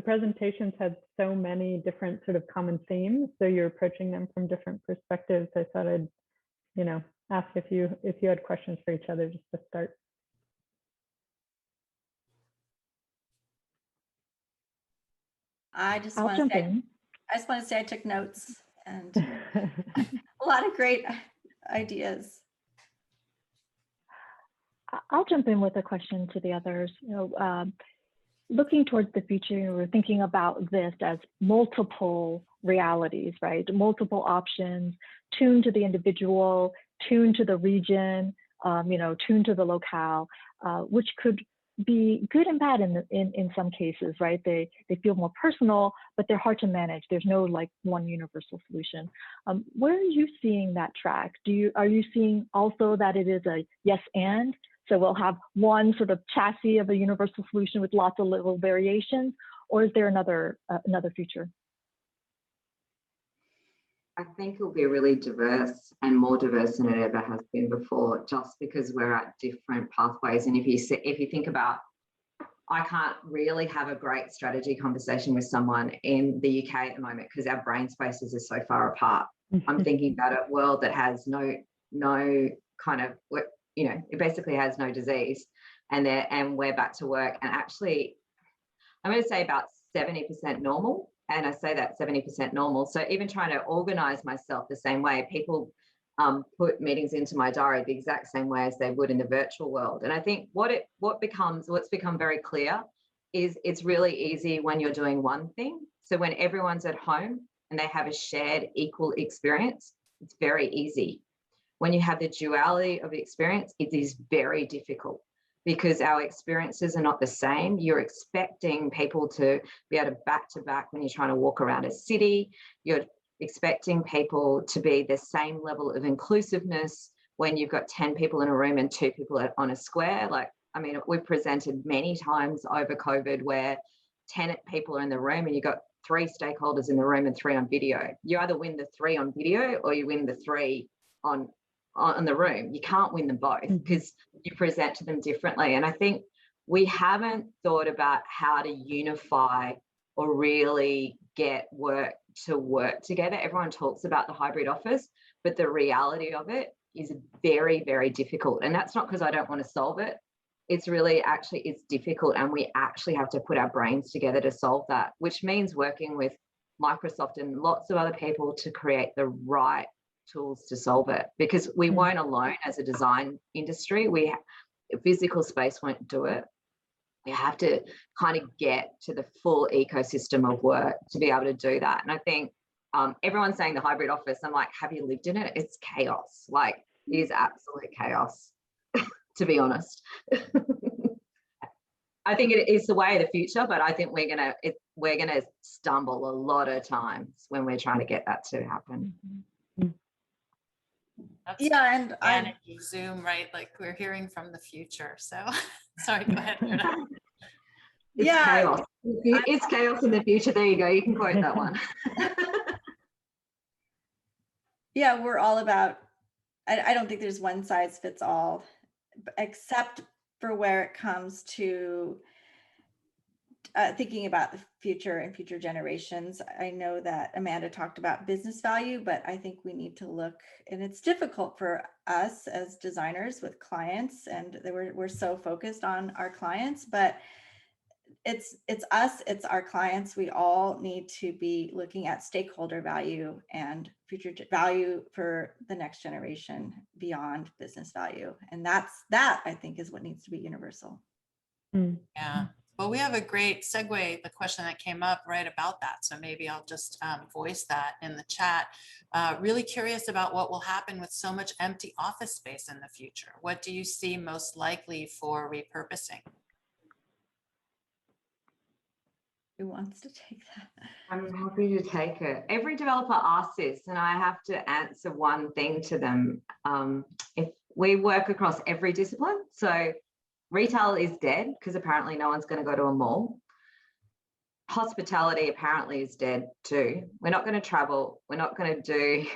presentations had so many different sort of common themes. So you're approaching them from different perspectives. I thought I'd, ask if you had questions for each other just to start. I just I'll want jump to say, in. I took notes and a lot of great ideas. I'll jump in with a question to the others. Looking towards the future, we're thinking about this as multiple realities, right? Multiple options, tuned to the individual, tuned to the region, tuned to the locale, which could be good and bad in some cases, right? They feel more personal, but they're hard to manage. There's no like one universal solution. Where are you seeing that track? Are you seeing also that it is a yes and? So we'll have one sort of chassis of a universal solution with lots of little variations, or is there another future? I think it'll be really diverse and more diverse than it ever has been before, just because we're at different pathways. And if you think about, I can't really have a great strategy conversation with someone in the UK at the moment because our brain spaces are so far apart. I'm thinking about a world that has no kind of, it basically has no disease, and we're back to work. And actually, I'm going to say about 70% normal. And I say that 70% normal. So even trying to organize myself the same way, people put meetings into my diary the exact same way as they would in the virtual world. And I think what's become very clear is it's really easy when you're doing one thing. So when everyone's at home and they have a shared equal experience, it's very easy. When you have the duality of the experience, it is very difficult because our experiences are not the same. You're expecting people to be able to back when you're trying to walk around a city. You're expecting people to be the same level of inclusiveness when you've got 10 people in a room and 2 people on a square. We've presented many times over COVID where 10 people are in the room and you've got 3 stakeholders in the room and 3 on video. You either win the 3 on video or you win the 3 on the room. You can't win them both because you present to them differently. And I think we haven't thought about how to unify or really get work to work together. Everyone talks about the hybrid office, but the reality of it is very, very difficult. And that's not because I don't want to solve it. It's really it's difficult, and we actually have to put our brains together to solve that, which means working with Microsoft and lots of other people to create the right tools to solve it, because we won't alone as a design industry. Physical space won't do it. We have to kind of get to the full ecosystem of work to be able to do that. And I think everyone's saying the hybrid office. I'm like, have you lived in it? It's chaos. It is absolute chaos, to be honest. I think it is the way of the future, but I think we're gonna stumble a lot of times when we're trying to get that to happen. That's and I Zoom, right? Like we're hearing from the future. So sorry, go ahead. It's chaos. It's chaos in the future. There you go. You can quote that one. Yeah, we're all about, I don't think there's one size fits all, except for where it comes to thinking about the future and future generations. I know that Amanda talked about business value, but I think we need to look, and it's difficult for us as designers with clients, and we're so focused on our clients, but it's us, it's our clients. We all need to be looking at stakeholder value and future value for the next generation beyond business value. And that I think is what needs to be universal. Yeah. Well, we have a great segue, the question that came up right about that. So maybe I'll just voice that in the chat. Really curious about what will happen with so much empty office space in the future. What do you see most likely for repurposing? Who wants to take that? I'm happy to take it. Every developer asks this, and I have to answer one thing to them. If we work across every discipline, so retail is dead because apparently no one's going to go to a mall. Hospitality apparently is dead too. We're not going to travel. We're not going to do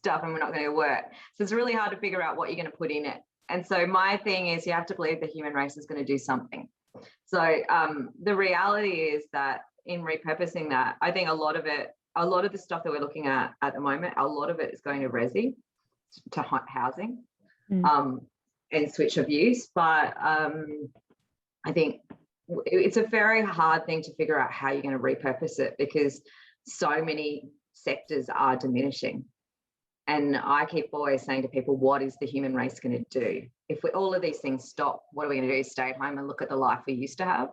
stuff, and we're not going to work. So it's really hard to figure out what you're going to put in it. And so my thing is you have to believe the human race is going to do something. So the reality is that in repurposing that, I think a lot of the stuff that we're looking at the moment, a lot of it is going to resi, to housing, and switch of use. But I think it's a very hard thing to figure out how you're going to repurpose it, because so many sectors are diminishing. And I keep always saying to people, what is the human race going to do? If all of these things stop, what are we going to do? Stay at home and look at the life we used to have?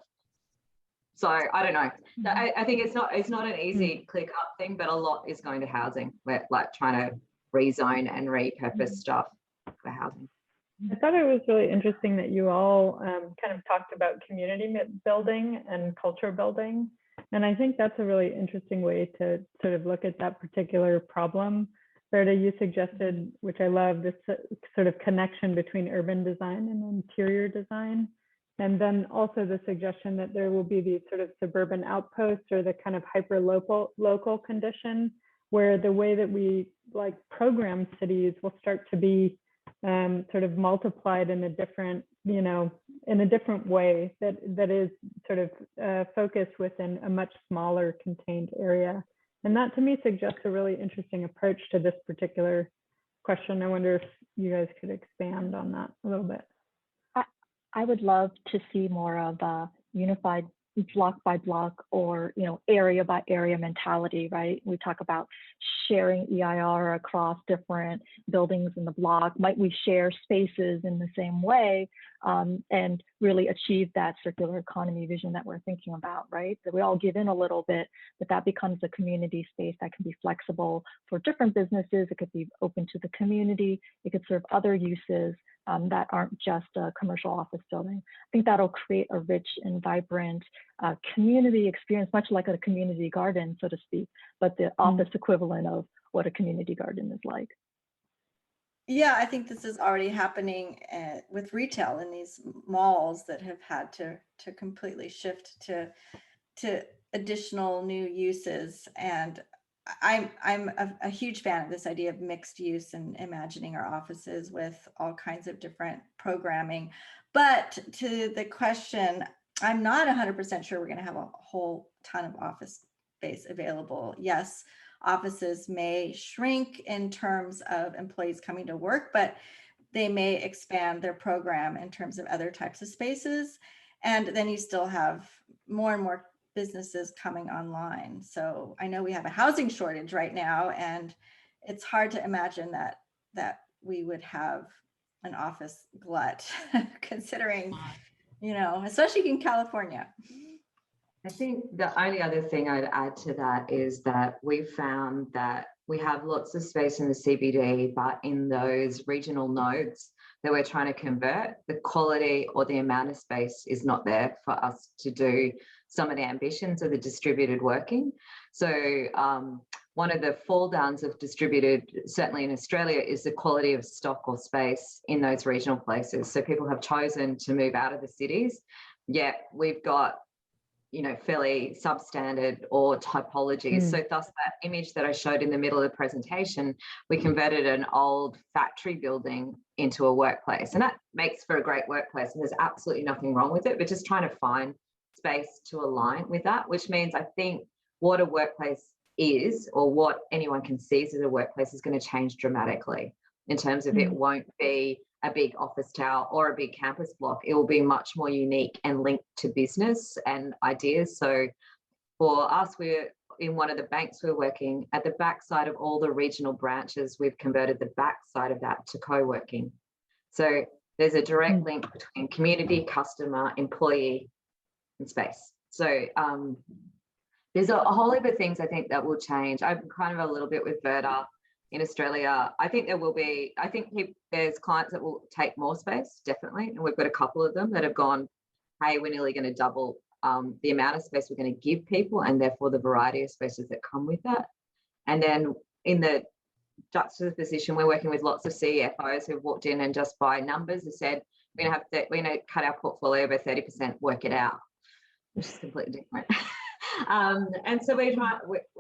So I don't know. I think it's not an easy click up thing, but a lot is going to housing. We're like trying to rezone and repurpose stuff for housing. I thought it was really interesting that you all kind of talked about community building and culture building. And I think that's a really interesting way to sort of look at that particular problem. Berta, you suggested, which I love, this sort of connection between urban design and interior design. And then also the suggestion that there will be these sort of suburban outposts, or the kind of hyper local condition, where the way that we like program cities will start to be sort of multiplied in a different, in a different way that is sort of focused within a much smaller contained area. And that to me suggests a really interesting approach to this particular question. I wonder if you guys could expand on that a little bit. I would love to see more of a unified block by block, or area by area mentality, right? We talk about sharing EIR across different buildings in the block. Might we share spaces in the same way, and really achieve that circular economy vision that we're thinking about, right? That we all give in a little bit, but that becomes a community space that can be flexible for different businesses. It could be open to the community. It could serve other uses that aren't just a commercial office building. I think that'll create a rich and vibrant community experience, much like a community garden, so to speak, but the office equivalent of what a community garden is like. Yeah, I think this is already happening with retail in these malls that have had to completely shift to additional new uses. And I'm a huge fan of this idea of mixed use and imagining our offices with all kinds of different programming. But to the question, I'm not 100% sure we're going to have a whole ton of office space available. Yes, offices may shrink in terms of employees coming to work, but they may expand their program in terms of other types of spaces. And then you still have more and more businesses coming online. So I know we have a housing shortage right now, and it's hard to imagine that we would have an office glut considering, especially in California. I think the only other thing I'd add to that is that we found that we have lots of space in the CBD, but in those regional nodes that we're trying to convert, the quality or the amount of space is not there for us to do some of the ambitions of the distributed working. So one of the fall downs of distributed, certainly in Australia, is the quality of stock or space in those regional places. So people have chosen to move out of the cities, yet we've got fairly substandard or typologies. So thus that image that I showed in the middle of the presentation, we converted an old factory building into a workplace, and that makes for a great workplace, and there's absolutely nothing wrong with it, but just trying to find space to align with that, which means I think what a workplace is, or what anyone conceives as a workplace, is going to change dramatically in terms of it won't be a big office tower or a big campus block. It will be much more unique and linked to business and ideas. So for us, we're in one of the banks we're working at the backside of all the regional branches. We've converted the backside of that to co-working. So there's a direct link between community, customer, employee, and space. So there's a whole heap of things I think that will change. I'm kind of a little bit with Verda in Australia. I think there's clients that will take more space, definitely. And we've got a couple of them that have gone, hey, we're nearly going to double the amount of space we're going to give people, and therefore the variety of spaces that come with that. And then in the juxtaposition, we're working with lots of CFOs who've walked in and just by numbers have said, we're going to cut our portfolio by 30%, work it out, which is completely different. And so we're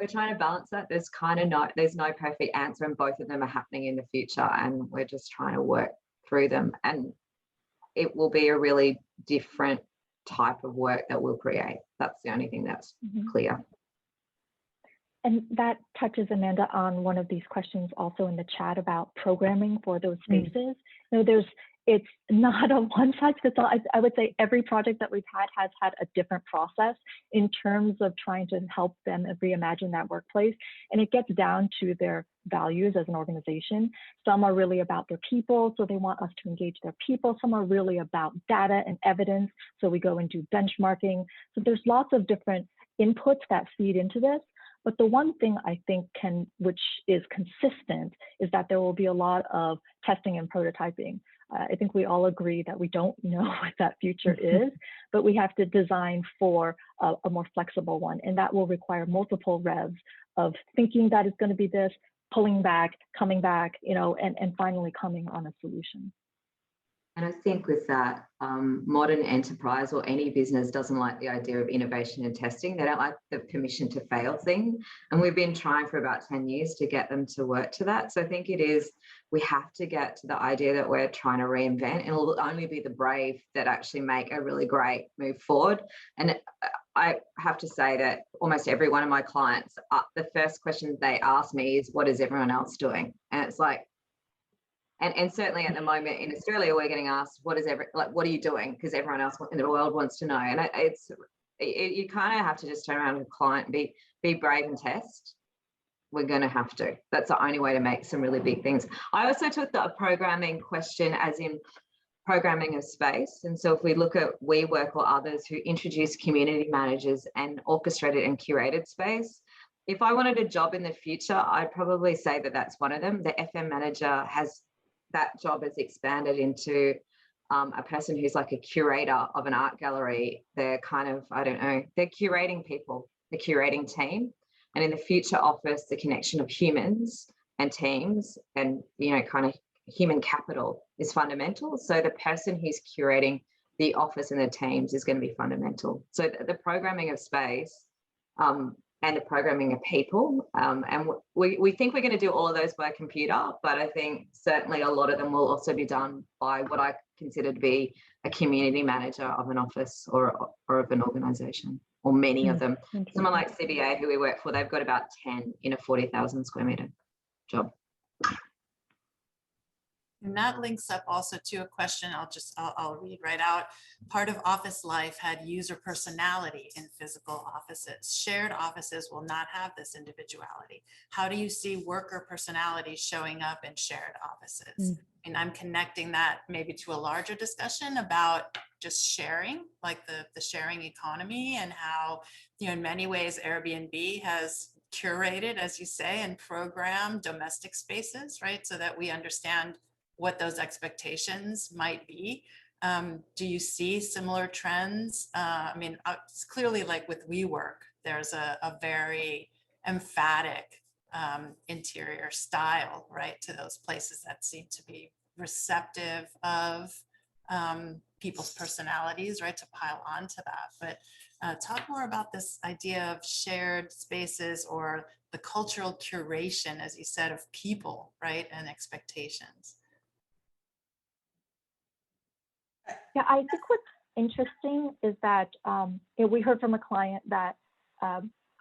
trying to balance that. There's no perfect answer, and both of them are happening in the future, and we're just trying to work through them. And it will be a really different type of work that we'll create. That's the only thing that's clear. And that touches, Amanda, on one of these questions also in the chat about programming for those spaces. You know, it's not a one size fits all. I would say every project that we've has had a different process in terms of trying to help them reimagine that workplace. And it gets down to their values as an organization. Some are really about their people, so they want us to engage their people. Some are really about data and evidence, so we go and do benchmarking. So there's lots of different inputs that feed into this. But the one thing I think which is consistent, is that there will be a lot of testing and prototyping. I think we all agree that we don't know what that future is, but we have to design for a more flexible one. And that will require multiple revs of thinking that it's going to be this, pulling back, coming back, you know, and finally coming on a solution. And I think with that, modern enterprise or any business doesn't like the idea of innovation and testing. They don't like the permission to fail thing. And we've been trying for about 10 years to get them to work to that. So I think we have to get to the idea that we're trying to reinvent, and it'll only be the brave that actually make a really great move forward. And I have to say that almost every one of my clients, the first question they ask me is, what is everyone else doing? And it's like, and certainly at the moment in Australia, we're getting asked, what are you doing? Because everyone else in the world wants to know. And you kind of have to just turn around to the client and be brave and test. We're going to have to. That's the only way to make some really big things. I also took the programming question as in programming of space. And so if we look at WeWork or others who introduce community managers and orchestrated and curated space, if I wanted a job in the future, I'd probably say that that's one of them. The FM manager that job has expanded into a person who's like a curator of an art gallery. They're kind of, I don't know, they're curating people, the curating team. And in the future office, the connection of humans and teams and, you know, kind of human capital is fundamental. So the person who's curating the office and the teams is going to be fundamental. So the programming of space and the programming of people. And we think we're going to do all of those by computer, but I think certainly a lot of them will also be done by what I consider to be a community manager of an office or of an organization, or many of them. Someone like CBA, who we work for, they've got about 10 in a 40,000 square meter job. And that links up also to a question I'll read right out. Part of office life had user personality in physical offices. Shared offices will not have this individuality. How do you see worker personality showing up in shared offices? And I'm connecting that maybe to a larger discussion about just sharing, like the sharing economy, and how, you know, in many ways Airbnb has curated, as you say, and programmed domestic spaces, right? So that we understand what those expectations might be. Do you see similar trends? I mean, it's clearly like with WeWork, there's a very emphatic interior style, right, to those places that seem to be receptive of people's personalities, right, to pile onto that. But talk more about this idea of shared spaces, or the cultural curation, as you said, of people, right, and expectations. Yeah, I think what's interesting is that we heard from a client that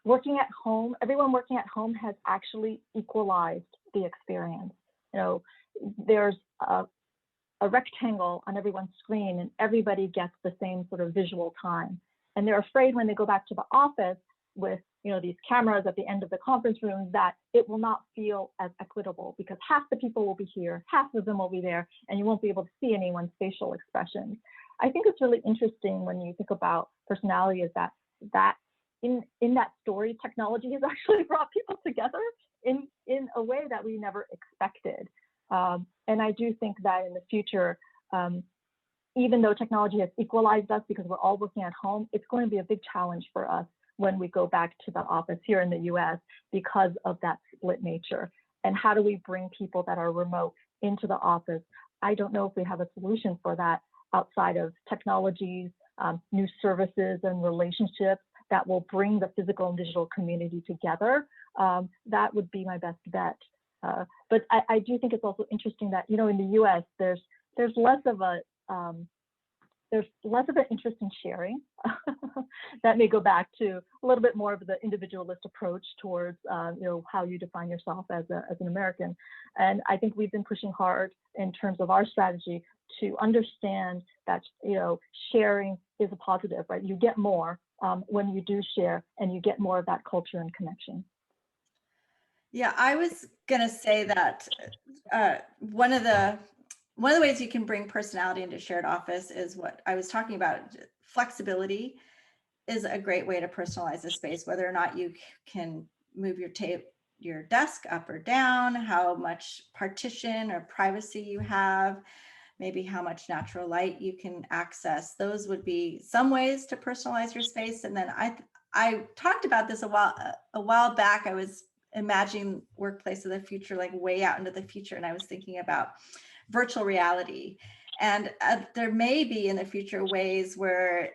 working at home, everyone working at home has actually equalized the experience. You know, there's a rectangle on everyone's screen and everybody gets the same sort of visual time. And they're afraid when they go back to the office with, you know, these cameras at the end of the conference room, that it will not feel as equitable, because half the people will be here, half of them will be there, and you won't be able to see anyone's facial expressions. I think it's really interesting when you think about personality, is that in that story, technology has actually brought people together in a way that we never expected. And I do think that in the future, even though technology has equalized us because we're all working at home, it's going to be a big challenge for us when we go back to the office here in the US because of that split nature. And how do we bring people that are remote into the office? I don't know if we have a solution for that. outside of technologies, new services and relationships that will bring the physical and digital community together, that would be my best bet. But I do think it's also interesting that, in the US, there's less of an interest in sharing. That may go back to a little bit more of the individualist approach towards, how you define yourself as an American. And I think we've been pushing hard in terms of our strategy to understand that, sharing is a positive, right? You get more when you do share, and you get more of that culture and connection. Yeah, I was gonna say that one of the ways you can bring personality into shared office is what I was talking about. Flexibility is a great way to personalize a space, whether or not you can move your desk up or down, how much partition or privacy you have, maybe how much natural light you can access. Those would be some ways to personalize your space. And then I talked about this a while back. I was imagining workplace of the future, like way out into the future. And I was thinking about virtual reality. And there may be in the future ways where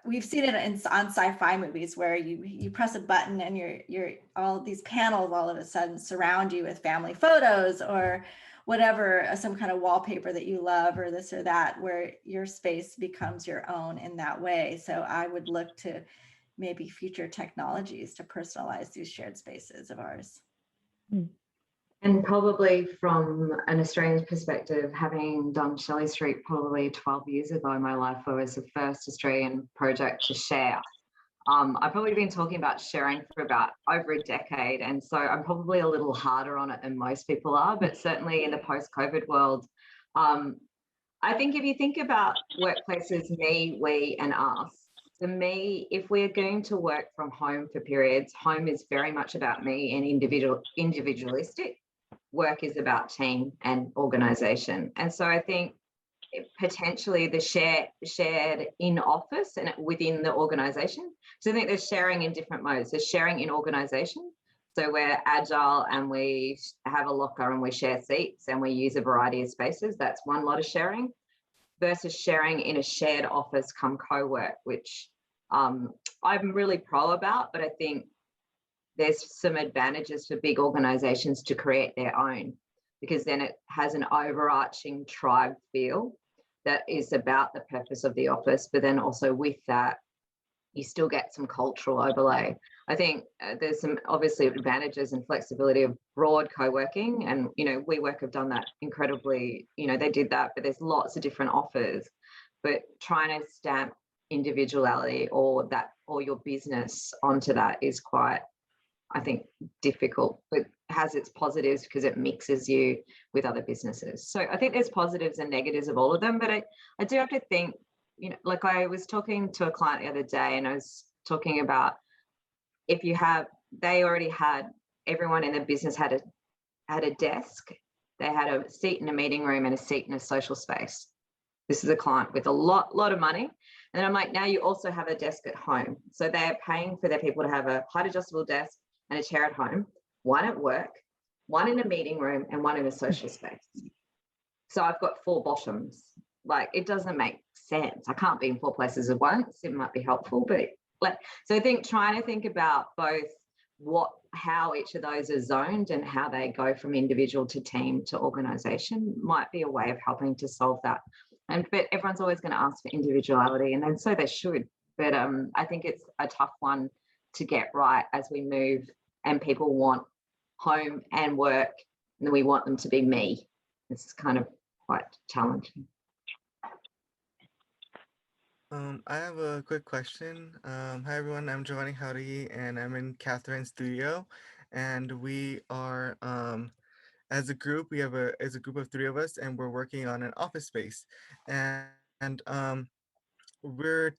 we've seen it on sci-fi movies where you press a button and you're all these panels all of a sudden surround you with family photos or whatever, some kind of wallpaper that you love or this or that, where your space becomes your own in that way. So I would look to maybe future technologies to personalize these shared spaces of ours. And probably from an Australian perspective, having done Shelley Street probably 12 years ago in my life, where it was the first Australian project to share. I've probably been talking about sharing for about over a decade. And so I'm probably a little harder on it than most people are, but certainly in the post-COVID world, I think if you think about workplaces, me, we, and us, for me, if we're going to work from home for periods, home is very much about me and individualistic. Work is about team and organization. And so I think potentially the shared in office and within the organization. So I think there's sharing in different modes. There's sharing in organization. So we're agile and we have a locker and we share seats and we use a variety of spaces. That's one lot of sharing versus sharing in a shared office come co-work, which I'm really pro about, but I think there's some advantages for big organizations to create their own, because then it has an overarching tribe feel that is about the purpose of the office, but then also with that, you still get some cultural overlay. I think there's some obviously advantages and flexibility of broad co-working, and WeWork have done that incredibly, they did that, but there's lots of different offers. But trying to stamp individuality or your business onto that is quite, I think, difficult, but has its positives because it mixes you with other businesses. So I think there's positives and negatives of all of them, but I do have to think, like I was talking to a client the other day and I was talking about they already had, everyone in the business had a desk, they had a seat in a meeting room and a seat in a social space. This is a client with a lot of money. And then I'm like, now you also have a desk at home. So they're paying for their people to have a height adjustable desk and a chair at home, one at work, one in a meeting room, and one in a social space. So I've got 4 bottoms. Like, it doesn't make sense. I can't be in 4 places at once. It might be helpful, but so I think trying to think about both how each of those are zoned and how they go from individual to team to organization might be a way of helping to solve that. But everyone's always going to ask for individuality, and then so they should. But I think it's a tough one to get right as we move and people want home and work, and then we want them to be me. This is kind of quite challenging. I have a quick question. Hi everyone, I'm Giovanni Howdy and I'm in Catherine's studio, and we are as a group, as a group of 3 of us, and we're working on an office space, and I'm very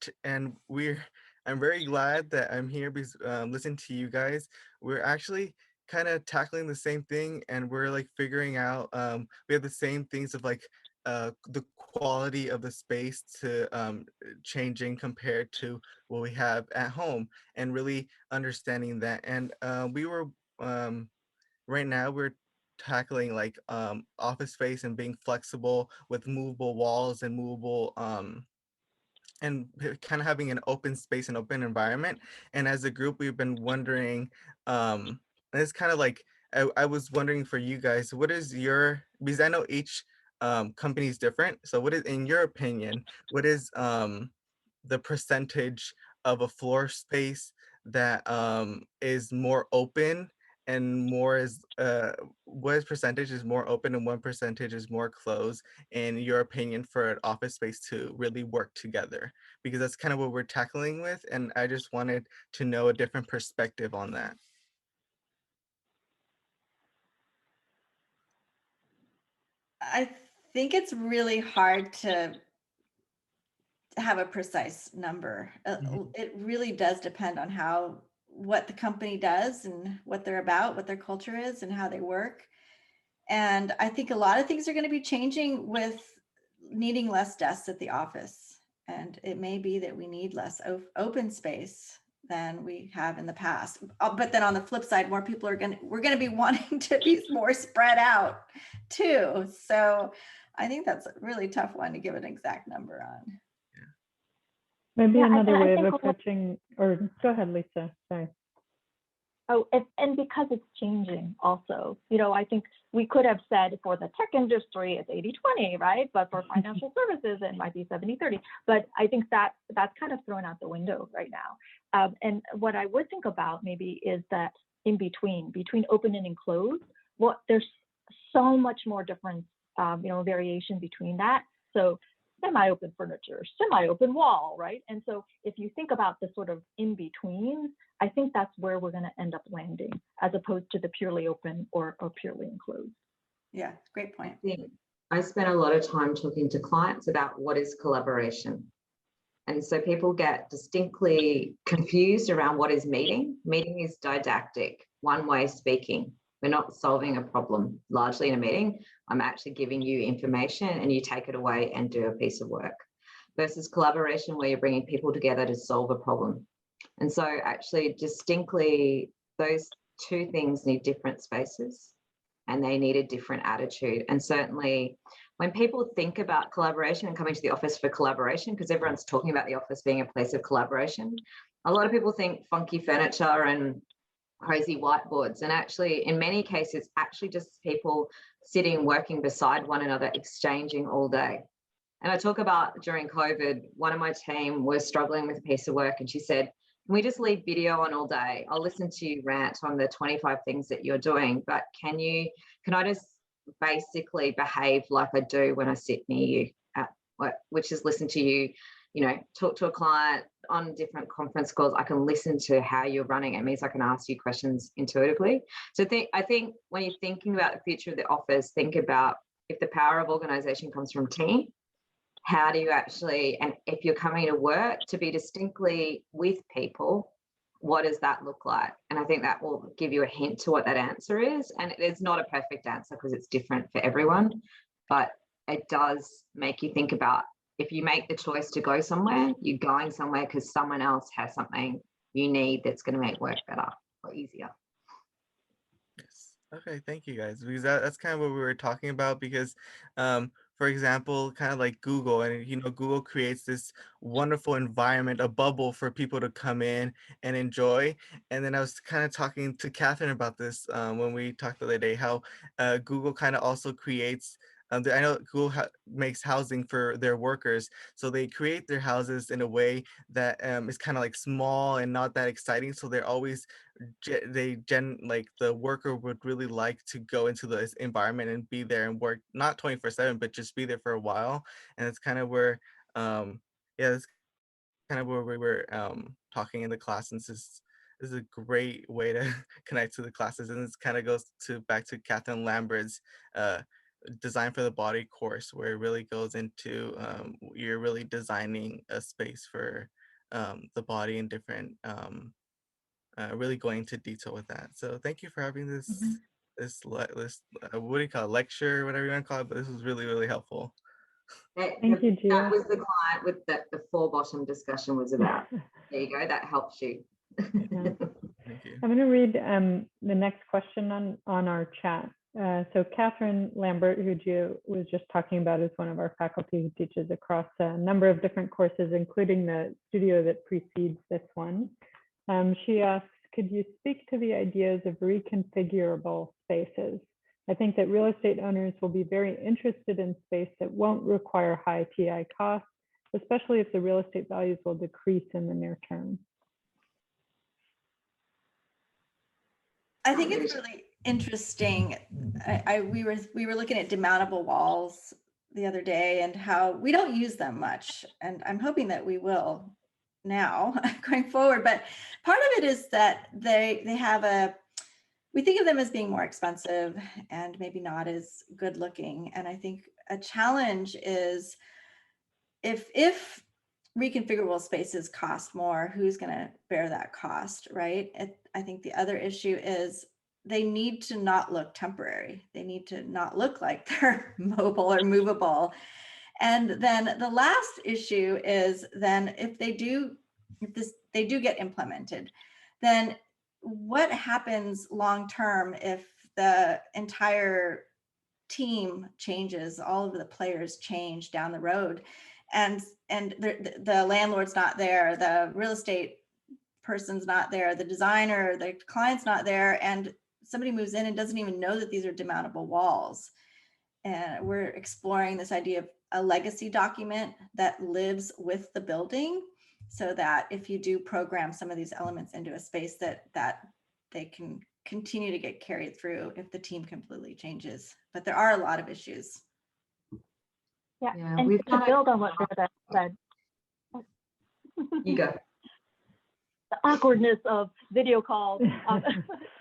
glad that I'm here because listening to you guys. We're actually kind of tackling the same thing, and we're like figuring out we have the same things of like the quality of the space to changing compared to what we have at home, and really understanding that. And we were right now we're tackling like office space and being flexible with movable walls and movable and kind of having an open space and open environment. And as a group, we've been wondering, and it's kind of like, I was wondering for you guys, what is your, because I know each company is different. So what is, in your opinion, what is the percentage of a floor space that is more open and more is, what percentage is more open and what percentage is more closed, in your opinion, for an office space to really work together? Because that's kind of what we're tackling with, and I just wanted to know a different perspective on that. I think it's really hard to have a precise number. It really does depend on what the company does and what they're about, what their culture is and how they work. And I think a lot of things are going to be changing with needing less desks at the office. And it may be that we need less open space than we have in the past. But then on the flip side, more people we're going to be wanting to be more spread out too. So I think that's a really tough one to give an exact number on. Maybe another way of approaching, or go ahead, Lisa, sorry. Oh, and because it's changing also, I think we could have said for the tech industry, it's 80-20, right? But for financial services, it might be 70-30. But I think that's kind of thrown out the window right now. And what I would think about maybe is that in between open and enclosed, there's so much more difference, variation between that. So semi-open furniture, semi-open wall, right? And so if you think about the sort of in-between, I think that's where we're going to end up landing, as opposed to the purely open or purely enclosed. Yeah, great point. I spent a lot of time talking to clients about what is collaboration. And so people get distinctly confused around what is meeting. Meeting is didactic, one-way speaking. We're not solving a problem largely in a meeting. I'm actually giving you information and you take it away and do a piece of work. Versus collaboration, where you're bringing people together to solve a problem. And so actually distinctly, those two things need different spaces and they need a different attitude. And certainly when people think about collaboration and coming to the office for collaboration, because everyone's talking about the office being a place of collaboration, a lot of people think funky furniture and crazy whiteboards. And actually, in many cases, actually just people sitting, working beside one another, exchanging all day. And I talk about during COVID, one of my team was struggling with a piece of work and she said, can we just leave video on all day? I'll listen to you rant on the 25 things that you're doing, but can I just basically behave like I do when I sit near you at work, which is listen to you, talk to a client on different conference calls. I can listen to how you're running. It means I can ask you questions intuitively. So I think when you're thinking about the future of the office, think about if the power of organization comes from team, how do you actually, and if you're coming to work to be distinctly with people, what does that look like? And I think that will give you a hint to what that answer is. And it's not a perfect answer because it's different for everyone, but it does make you think about, if you make the choice to go somewhere, you're going somewhere because someone else has something you need that's going to make work better or easier. Yes. Okay, thank you guys, because that's kind of what we were talking about, because for example, kind of like Google, and Google creates this wonderful environment, a bubble for people to come in and enjoy. And then I was kind of talking to Catherine about this when we talked the other day, how Google kind of also creates, I know Google makes housing for their workers, so they create their houses in a way that is kind of like small and not that exciting. So they're always like the worker would really like to go into this environment and be there and work not 24/7, but just be there for a while. And it's kind of where that's kind of where we were talking in the class, and this is a great way to connect to the classes. And this kind of goes back to Catherine Lambert's design for the body course, where it really goes into you're really designing a space for the body and different really going into detail with that. So thank you for having this what do you call it, lecture, whatever you want to call it, but this was really, really helpful. Thank you, Gia. That was the client with the four bottom discussion was about. There you go, that helps you. Yeah. Thank you. I'm going to read the next question on our chat. So Catherine Lambert, who Gio was just talking about, is one of our faculty who teaches across a number of different courses, including the studio that precedes this one. She asks, could you speak to the ideas of reconfigurable spaces? I think that real estate owners will be very interested in space that won't require high TI costs, especially if the real estate values will decrease in the near term. I think it's really interesting. We were looking at demountable walls the other day and how we don't use them much, and I'm hoping that we will now going forward. But part of it is that they have we think of them as being more expensive and maybe not as good looking. And I think a challenge is if reconfigurable spaces cost more, who's going to bear that cost, right? I think the other issue is they need to not look temporary. They need to not look like they're mobile or movable. And then the last issue is then if they do get implemented, then what happens long term if the entire team changes, all of the players change down the road, and the landlord's not there, the real estate person's not there, the designer, the client's not there, and somebody moves in and doesn't even know that these are demountable walls. And we're exploring this idea of a legacy document that lives with the building, so that if you do program some of these elements into a space that they can continue to get carried through if the team completely changes. But there are a lot of issues. Yeah, and to build on what Verda said. You go. The awkwardness of video calls.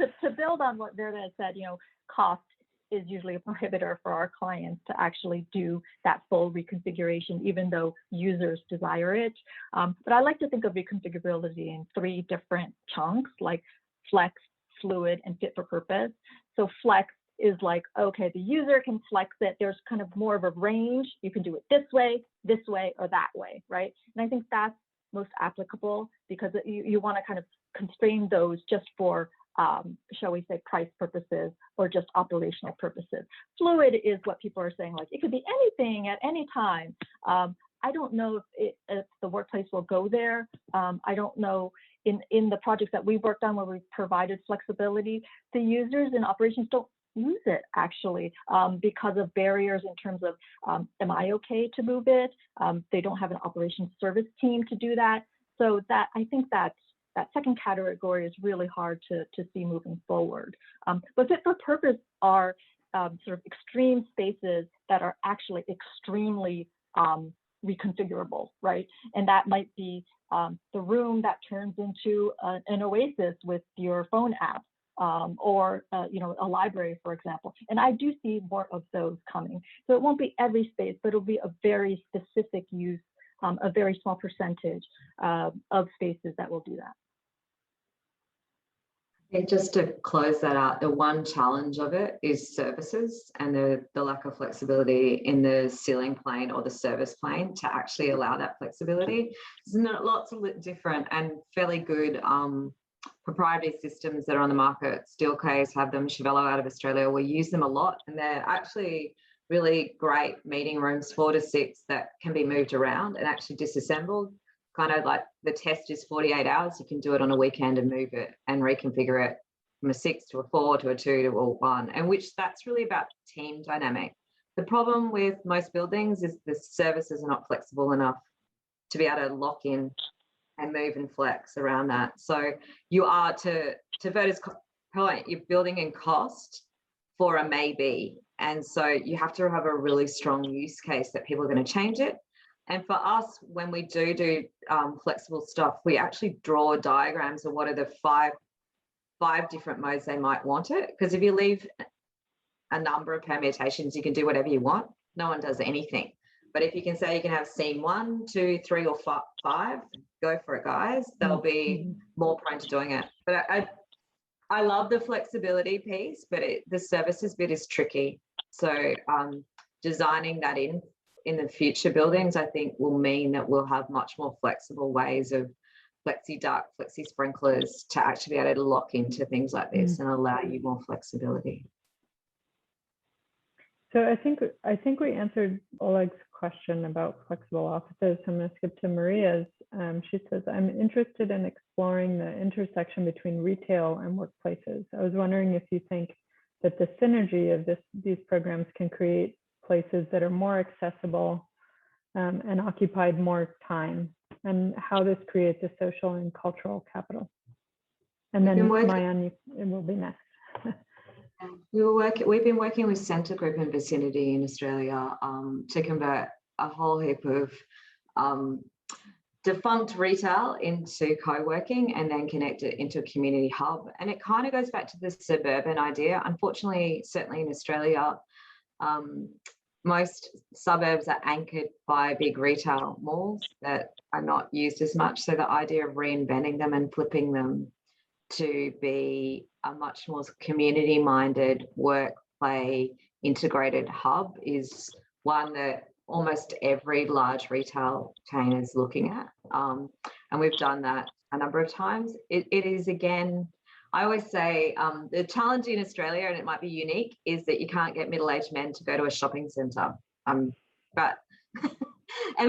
To build on what Verda said, cost is usually a prohibitor for our clients to actually do that full reconfiguration, even though users desire it. But I like to think of reconfigurability in 3 different chunks, like flex, fluid, and fit for purpose. So flex is like, okay, the user can flex it. There's kind of more of a range. You can do it this way, or that way, right? And I think that's most applicable because you want to kind of constrain those just for, shall we say, price purposes or just operational purposes. Fluid is what people are saying, like it could be anything at any time. I don't know if the workplace will go there. I don't know. In the projects that we've worked on where we've provided flexibility, the users in operations don't use it actually because of barriers in terms of, am I okay to move it? They don't have an operations service team to do that. So that I think that second category is really hard to see moving forward. But fit for purpose are sort of extreme spaces that are actually extremely reconfigurable, right? And that might be the room that turns into an oasis with your phone app, or a library, for example. And I do see more of those coming. So it won't be every space, but it'll be a very specific use, a very small percentage of spaces that will do that. Just to close that out, the one challenge of it is services and the lack of flexibility in the ceiling plane or the service plane to actually allow that flexibility. There's lots of different and fairly good proprietary systems that are on the market. Steelcase have them, Chevello out of Australia, we use them a lot, and they're actually really great meeting rooms, 4 to 6, that can be moved around and actually disassembled. Kind of like the test is 48 hours. You can do it on a weekend and move it and reconfigure it from a 6 to a 4 to a 2 to a 1, and that's really about team dynamic. The problem with most buildings is the services are not flexible enough to be able to lock in and move and flex around that. So you are, to Verda's point, you're building in cost for a maybe. And so you have to have a really strong use case that people are going to change it. And for us, when we do flexible stuff, we actually draw diagrams of what are the five different modes they might want it. Because if you leave a number of permutations, you can do whatever you want. No one does anything. But if you can say you can have scene 1, 2, 3, or 5, go for it, guys. They'll be more prone to doing it. But I love the flexibility piece, but the services bit is tricky. So designing that in the future buildings, I think will mean that we'll have much more flexible ways of flexi duct, flexi sprinklers to actually be able to lock into things like this and allow you more flexibility. So I think we answered Oleg's question about flexible offices. I'm going to skip to Maria's. She says, I'm interested in exploring the intersection between retail and workplaces. I was wondering if you think that the synergy of these programs can create places that are more accessible and occupied more time, and how this creates a social and cultural capital. And then Mayan, it will be next. We've been working with Centre Group and Vicinity in Australia to convert a whole heap of defunct retail into co-working and then connect it into a community hub. And it kind of goes back to the suburban idea. Unfortunately, certainly in Australia, most suburbs are anchored by big retail malls that are not used as much. So the idea of reinventing them and flipping them to be a much more community-minded work, play, integrated hub is one that almost every large retail chain is looking at. And we've done that a number of times. It is, again, I always say the challenge in Australia, and it might be unique, is that you can't get middle-aged men to go to a shopping centre. But and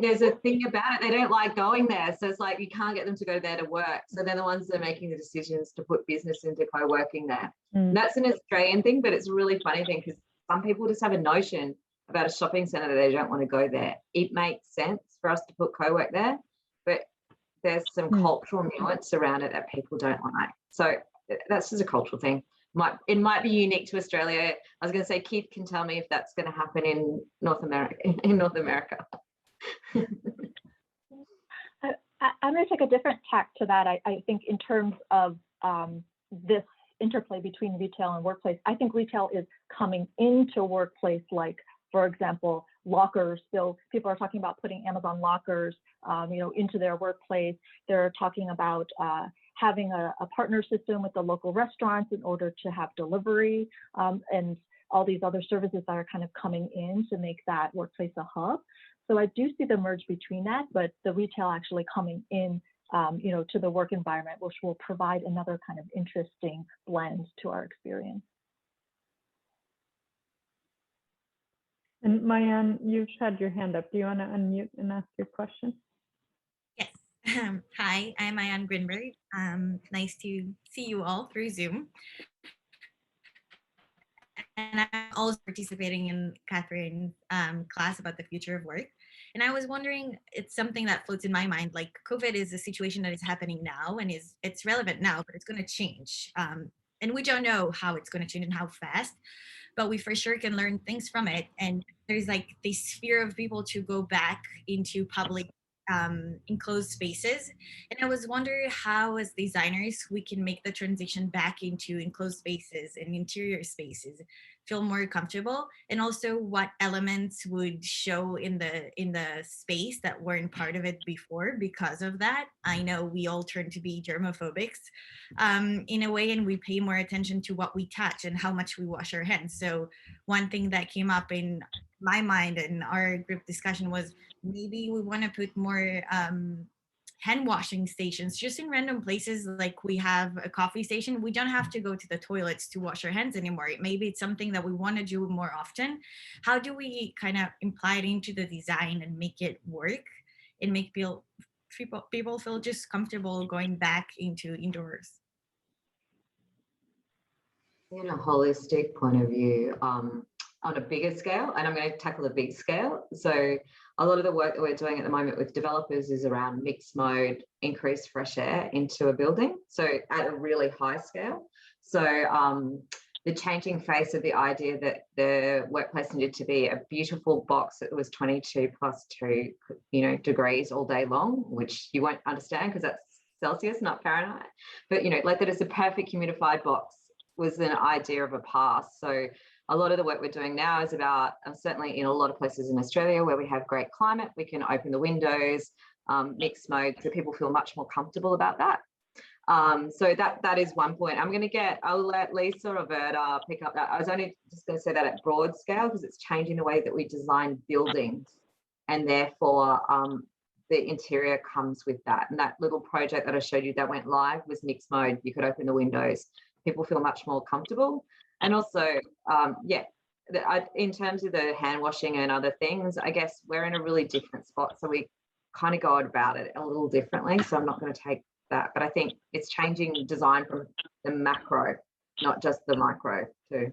there's a thing about it, they don't like going there. So it's like you can't get them to go there to work. So they're the ones that are making the decisions to put business into co-working there. And that's an Australian thing, but it's a really funny thing because some people just have a notion about a shopping centre that they don't want to go there. It makes sense for us to put co-work there, but there's some cultural nuance around it that people don't like. So that's just a cultural thing. It might be unique to Australia. I was going to say, Keith can tell me if that's going to happen in North America. I'm going to take a different tack to that. I think in terms of this interplay between retail and workplace, I think retail is coming into workplace, like, for example, lockers. So people are talking about putting Amazon lockers, into their workplace. They're talking about having a partner system with the local restaurants in order to have delivery and all these other services that are kind of coming in to make that workplace a hub. So I do see the merge between that, but the retail actually coming in, to the work environment, which will provide another kind of interesting blend to our experience. And Mayan, you've had your hand up. Do you want to unmute and ask your question? Yes. Hi, I'm Mayan Grinberg. Nice to see you all through Zoom. And I'm also participating in Catherine's class about the future of work. And I was wondering, it's something that floats in my mind, like COVID is a situation that is happening now and it's relevant now, but it's going to change. And we don't know how it's going to change and how fast, but we for sure can learn things from it. And there's like this fear of people to go back into public enclosed spaces. And I was wondering how, as designers, we can make the transition back into enclosed spaces and interior spaces feel more comfortable, and also what elements would show in the space that weren't part of it before because of that. I know we all turn to be germophobics in a way, and we pay more attention to what we touch and how much we wash our hands. So one thing that came up in my mind in our group discussion was maybe we want to put more hand washing stations just in random places. Like we have a coffee station, we don't have to go to the toilets to wash our hands anymore. Maybe it's something that we want to do more often. How do we kind of imply it into the design and make it work and make people feel just comfortable going back into indoors? In a holistic point of view, on a bigger scale, and I'm going to tackle a big scale. So a lot of the work that we're doing at the moment with developers is around mixed mode, increased fresh air into a building. So at a really high scale. So the changing face of the idea that the workplace needed to be a beautiful box that was 22 plus 2, degrees all day long, which you won't understand because that's Celsius, not Fahrenheit. But, like that it's a perfect humidified box was an idea of a past. So a lot of the work we're doing now is about, certainly in a lot of places in Australia where we have great climate, we can open the windows, mixed mode, so people feel much more comfortable about that. So that is one point. I'll let Lisa or Roberta pick up that. I was only just going to say that at broad scale because it's changing the way that we design buildings, and therefore the interior comes with that. And that little project that I showed you that went live was mixed mode. You could open the windows. People feel much more comfortable. And also, in terms of the hand washing and other things, I guess we're in a really different spot. So we kind of go about it a little differently. So I'm not going to take that, but I think it's changing design from the macro, not just the micro too.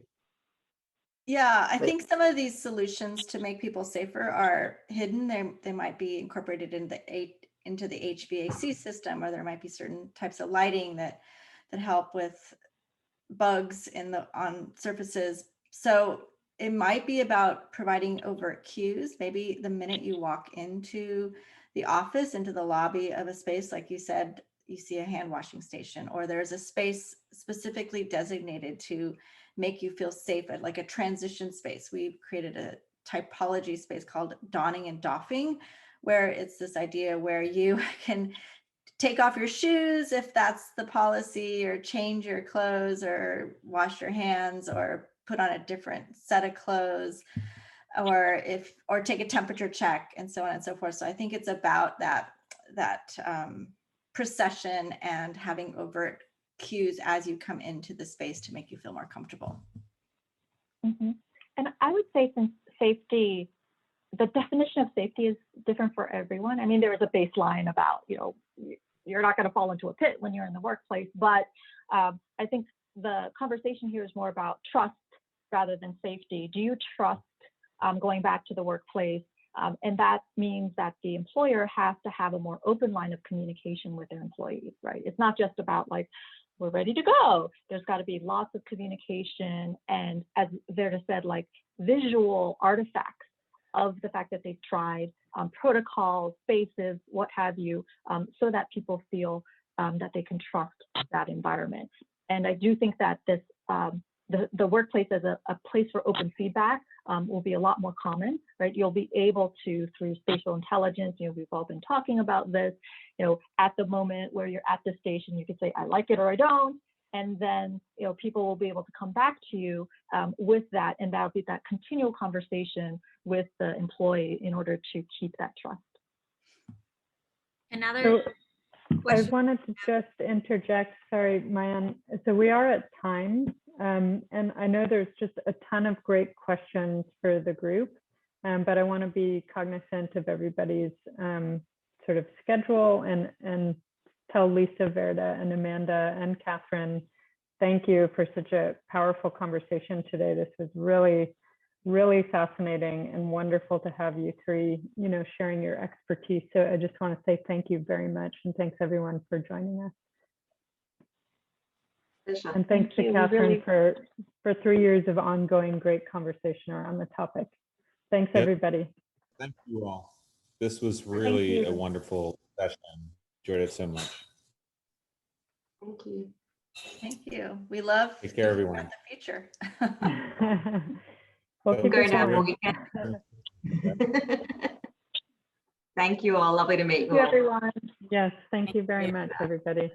Yeah, I think some of these solutions to make people safer are hidden. They might be incorporated into the HVAC system, or there might be certain types of lighting that help with bugs on surfaces. So it might be about providing overt cues. Maybe the minute you walk into the office, into the lobby of a space, like you said, you see a hand washing station, or there's a space specifically designated to make you feel safe, at like a transition space. We've created a typology space called donning and doffing, where it's this idea where you can take off your shoes if that's the policy, or change your clothes, or wash your hands, or put on a different set of clothes, or take a temperature check, and so on and so forth. So I think it's about that procession and having overt cues as you come into the space to make you feel more comfortable. Mm-hmm. And I would say, since safety, the definition of safety is different for everyone. I mean, there is a baseline about, you're not going to fall into a pit when you're in the workplace, but I think the conversation here is more about trust rather than safety. Do you trust going back to the workplace? And that means that the employer has to have a more open line of communication with their employees, right? It's not just about like, we're ready to go. There's got to be lots of communication, and, as Verda said, like visual artifacts of the fact that they've tried protocols, spaces, what have you, so that people feel that they can trust that environment. And I do think that this the workplace as a place for open feedback will be a lot more common, right? You'll be able to, through spatial intelligence, we've all been talking about this, at the moment where you're at the station, you could say, I like it or I don't. And then, people will be able to come back to you with that. And that'll be that continual conversation with the employee in order to keep that trust. Another I wanted to just interject, sorry, Mayan. So we are at time, and I know there's just a ton of great questions for the group, but I want to be cognizant of everybody's sort of schedule, and tell Lisa, Verda, and Amanda, and Catherine, thank you for such a powerful conversation today. This was really, really fascinating and wonderful to have you three, sharing your expertise. So I just want to say thank you very much, and thanks everyone for joining us. And thanks to Catherine for 3 years of ongoing great conversation around the topic. Thanks, everybody. Thank you all. This was really a wonderful session. Enjoyed it so much. Thank you. Thank you. We love Take care, everyone. about the future. We'll keep it going. Thank you all. Lovely to meet you Thank you, all. everyone. Yes, thank you very much, everybody.